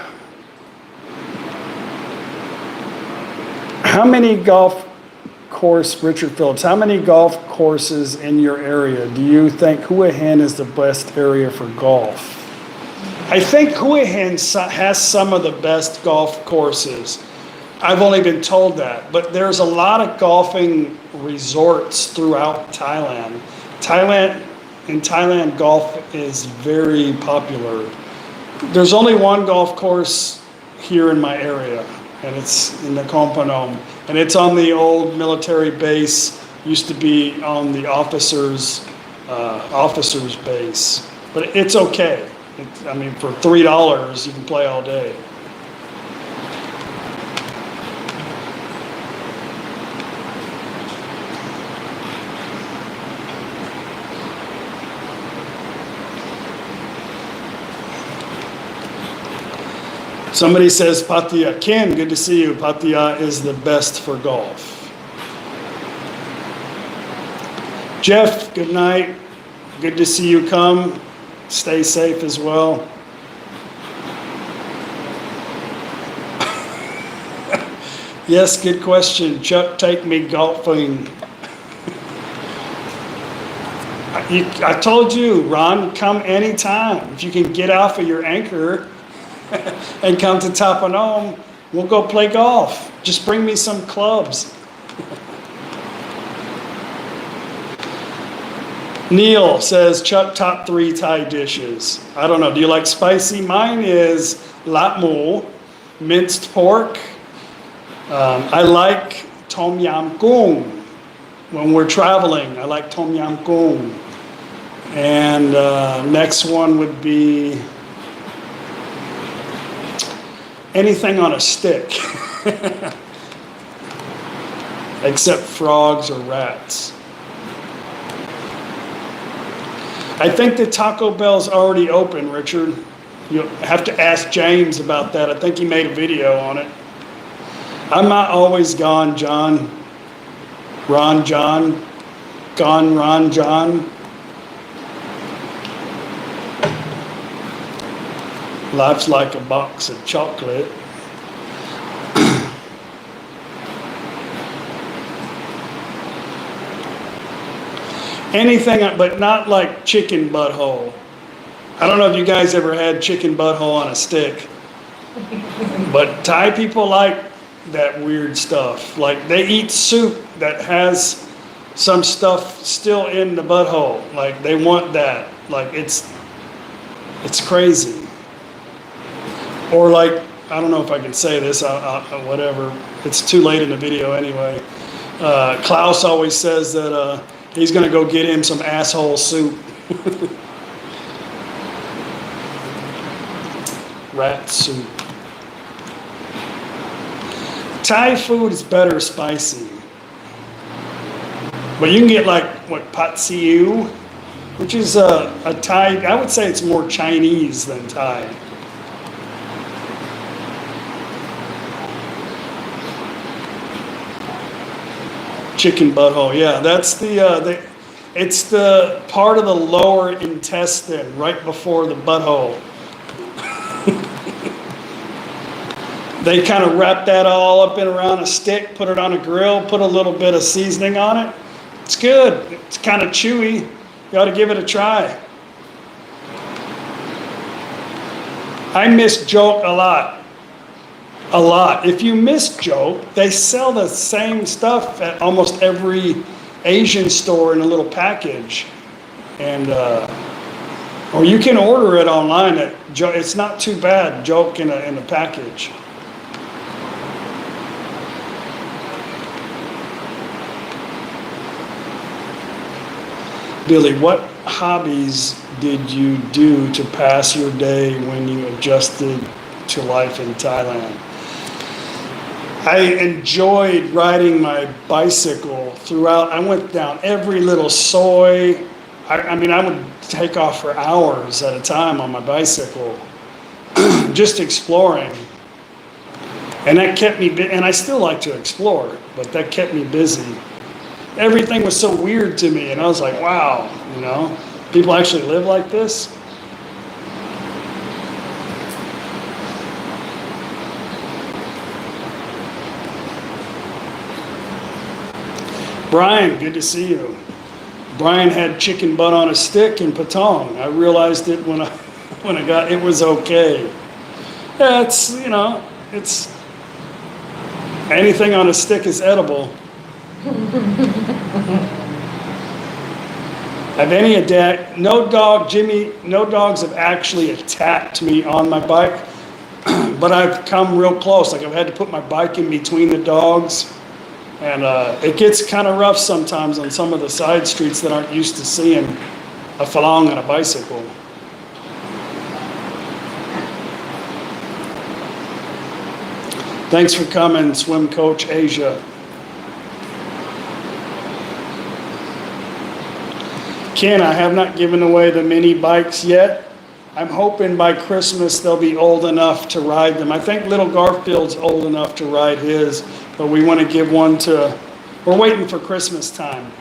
How many golf course, Richard Phillips, how many golf courses in your area do you think Hua Hin is the best area for golf? I think Hua Hin has some of the best golf courses. I've only been told that, but there's a lot of golfing resorts throughout Thailand. In Thailand, golf is very popular. There's only one golf course here in my area, and it's in NakhonPhanom, and it's on the old military base. Used to be on the officers' base, but it's okay. I mean, for $3, you can play all day. Somebody says Pattaya. Ken, good to see you. Pattaya is the best for golf. Jeff, good night. Good to see you come. Stay safe as well. Yes, good question. Chuck, take me golfing. I told you, Ron, come anytime. If you can get off of your anchor and come to ThatPhanom, we'll go play golf. Just bring me some clubs. Neil says, Chuck, top 3 Thai dishes. I don't know. Do you like spicy? Mine is lat moo, minced pork. I like tom yam goong. When we're traveling, I like tom yam goong. And next one would be anything on a stick. Except frogs or rats. I think the Taco Bell's already open, Richard. You'll have to ask James about that. I think he made a video on it. I'm not always gone, John. Ron John. Gone, Ron John. Life's like a box of chocolate. Anything, but not like chicken butthole. I don't know if you guys ever had chicken butthole on a stick. But Thai people like that weird stuff. Like they eat soup that has some stuff still in the butthole. Like they want that. Like it's crazy. Or like, I don't know if I can say this, whatever. It's too late in the video anyway. Klaus always says that he's going to go get him some asshole soup. Rat soup. Thai food is better spicy. But you can get like, what, pat siu, which is a Thai, I would say it's more Chinese than Thai. Chicken butthole, yeah, that's it's the part of the lower intestine right before the butthole. They kind of wrap that all up in around a stick, put it on a grill, put a little bit of seasoning on it. It's good. It's kind of chewy. You ought to give it a try. I miss Joke a lot. A lot. If you miss joke, they sell the same stuff at almost every Asian store in a little package. And, or you can order it online. It's not too bad, joke in a package. Billy, what hobbies did you do to pass your day when you adjusted to life in Thailand? I enjoyed riding my bicycle throughout. I went down every little soi. I mean, I would take off for hours at a time on my bicycle, just exploring. And that kept me, and I still like to explore, but that kept me busy. Everything was so weird to me, and I was like, wow, you know, people actually live like this? Brian, good to see you. Brian had chicken butt on a stick in Patong. I realized it when I got it was okay. Yeah, it's, you know, it's anything on a stick is edible. Have any attacked? No dog, Jimmy. No dogs have actually attacked me on my bike, but I've come real close. Like I've had to put my bike in between the dogs. And it gets kind of rough sometimes on some of the side streets that aren't used to seeing a phalong on a bicycle. Thanks for coming, Swim Coach Asia. Ken, I have not given away the mini bikes yet. I'm hoping by Christmas they'll be old enough to ride them. I think little Garfield's old enough to ride his, but we want to give one to, we're waiting for Christmas time.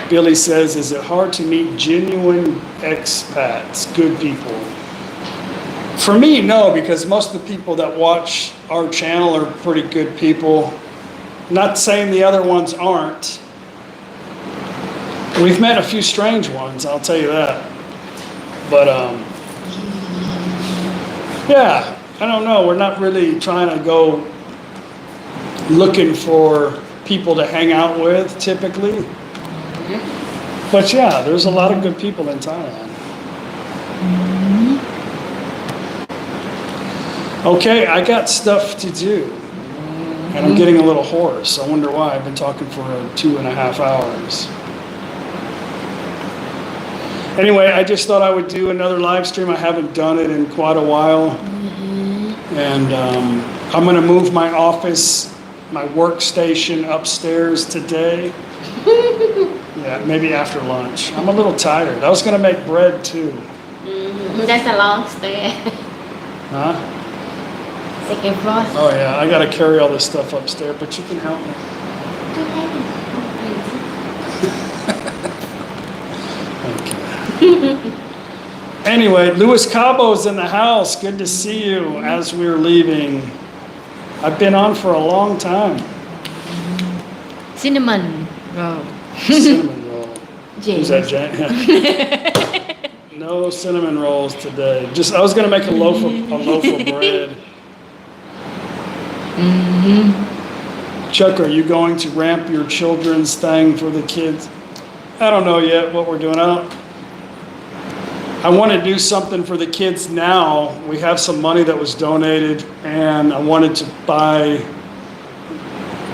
Billy says, is it hard to meet genuine expats, good people? For me, no, because most of the people that watch our channel are pretty good people. Not saying the other ones aren't. We've met a few strange ones, I'll tell you that. But, yeah, I don't know. We're not really trying to go looking for people to hang out with, typically. But, yeah, there's a lot of good people in Thailand. Okay, I got stuff to do. And I'm getting a little hoarse. I wonder why. I've been talking for 2.5 hours. Anyway, I just thought I would do another live stream. I haven't done it in quite a while. And I'm going to move my office, my workstation upstairs today. Yeah, maybe after lunch. I'm a little tired. I was going to make bread too. That's a long stay. Huh? Second floor. Oh yeah, I got to carry all this stuff upstairs, but you can help me. Anyway, Luis Cabo's in the house. Good to see you as we're leaving. I've been on for a long time. Cinnamon roll. Cinnamon roll. James. Who's that, Jan? No cinnamon rolls today. Just I was gonna make a loaf of bread. Chuck, are you going to ramp your children's thing for the kids? I don't know yet what we're doing. I want to do something for the kids now. We have some money that was donated, and I wanted to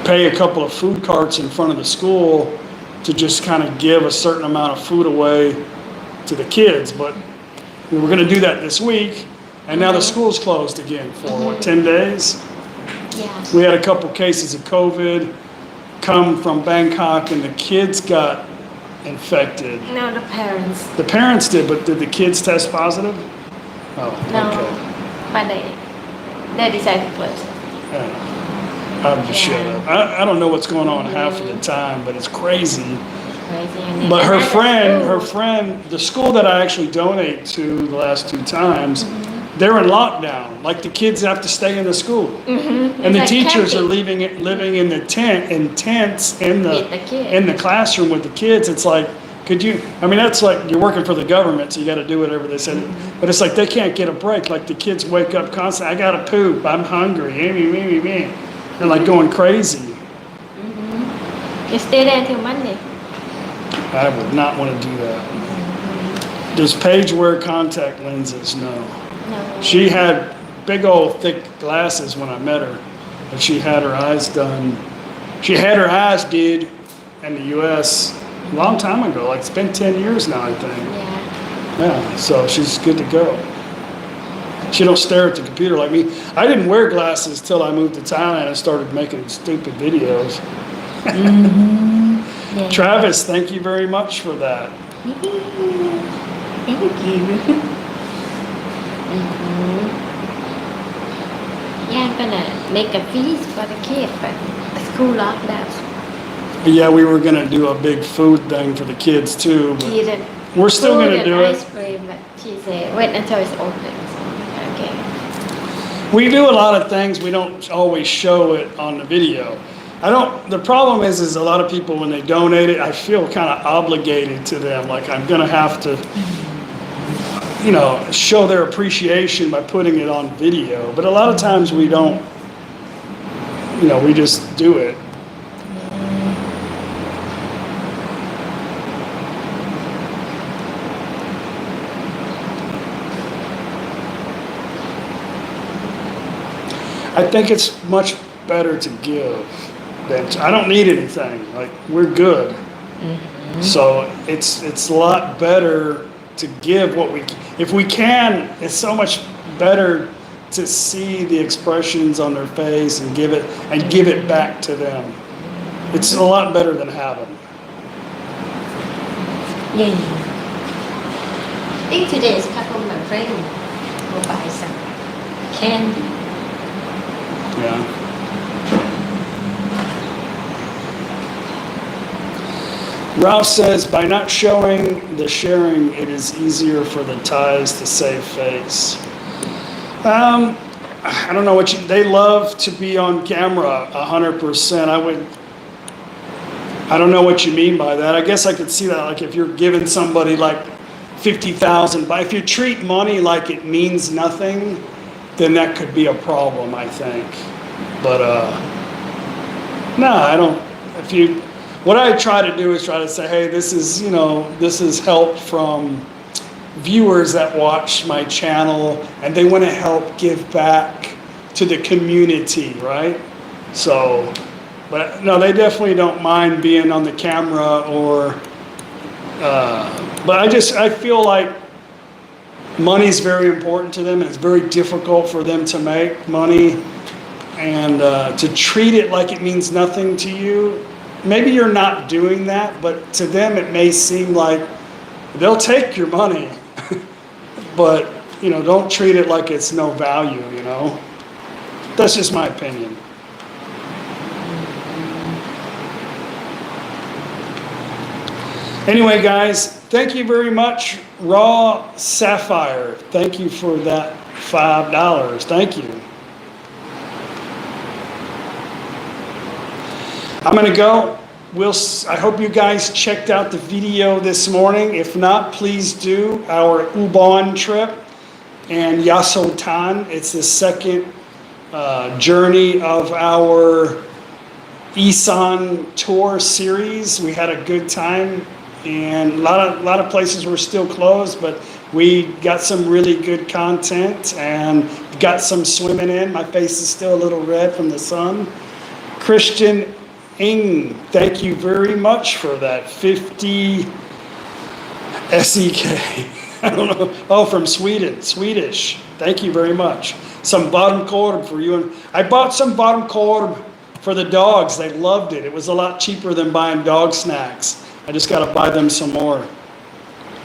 pay a couple of food carts in front of the school to just kind of give a certain amount of food away to the kids. But we were going to do that this week, and now the school's closed again for 10 days? Yeah. We had a couple cases of COVID come from Bangkok, and the kids got infected. No, the parents. The parents did, but did the kids test positive? Oh, No, okay. but they decided to close. Yeah. I'm just shut up. I don't know what's going on half of the time, but it's crazy. Crazy. But her friend, the school that I actually donate to the last 2 times, they're in lockdown. Like the kids have to stay in the school, and the teachers are living in the tents in the classroom with the kids. It's like Could you, I mean, that's like, you're working for the government, so you gotta do whatever they said. But it's like, they can't get a break. Like, the kids wake up constantly, I gotta poop, I'm hungry, they're like going crazy. You stay there till Monday. I would not wanna do that. Does Paige wear contact lenses? No. No. She had big old thick glasses when I met her, but she had her eyes done. She had her eyes did in the U.S. a long time ago. Like, it's been 10 years now, I think. Yeah. Yeah, so she's good to go. She don't stare at the computer like me. I didn't wear glasses till I moved to Thailand and started making stupid videos. Yeah. Travis, thank you very much for that. Thank you. Yeah, I'm gonna make a feast for the kids, but the school locked down. Yeah, we were gonna do a big food thing for the kids too, but She did we're still food gonna and do ice it. cream, but she said wait until it's open. Okay. We do a lot of things, we don't always show it on the video. The problem is a lot of people, when they donate it, I feel kind of obligated to them, like I'm gonna have to, show their appreciation by putting it on video. But a lot of times we don't, we just do it. I think it's much better to give than I don't need anything. Like, we're good. So it's a lot better to give what if we can. It's so much better to see the expressions on their face and give it back to them. It's a lot better than having. Yeah. I think today is couple of my friends will buy some candy. Yeah. Ralph says, by not showing the sharing, it is easier for the Thais to save face. I don't know they love to be on camera 100%. I don't know what you mean by that. I guess I could see that, like, if you're giving somebody like 50,000, but if you treat money like it means nothing, then that could be a problem, I think. But, no, I don't, what I try to do is try to say, hey, this is help from viewers that watch my channel and they want to help give back to the community, right? So, but no, they definitely don't mind being on the camera or, but I feel like money's very important to them and it's very difficult for them to make money, and to treat it like it means nothing to you. Maybe you're not doing that, but to them it may seem like they'll take your money, but don't treat it like it's no value, That's just my opinion. Anyway, guys, thank you very much. Raw Sapphire, thank you for that $5. Thank you. I'm going to go. I hope you guys checked out the video this morning. If not, please do. Our Ubon trip and Yasotan. It's the second journey of our Isan tour series. We had a good time, and a lot of places were still closed, but we got some really good content and got some swimming in. My face is still a little red from the sun. Christian Ing, thank you very much for that 50 SEK. I don't know. Oh, from Swedish. Thank you very much. Some varmkorv for you. And I bought some varmkorv for the dogs. They loved it. It was a lot cheaper than buying dog snacks. I just got to buy them some more.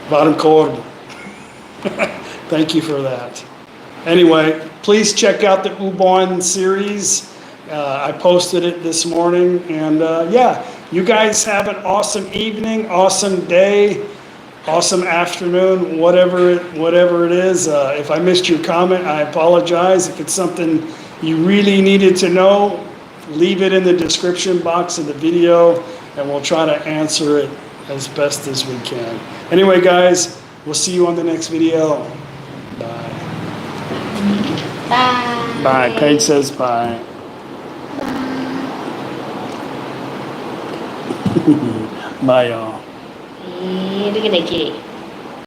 Varmkorv. Thank you for that. Anyway, please check out the Ubon series. I posted it this morning, and yeah, you guys have an awesome evening, awesome day, awesome afternoon, whatever it is. If I missed your comment, I apologize. If it's something you really needed to know, leave it in the description box of the video, and we'll try to answer it as best as we can. Anyway, guys, we'll see you on the next video. Bye. บาย Bye. Paige says bye. Bye, y'all. Look at the kid.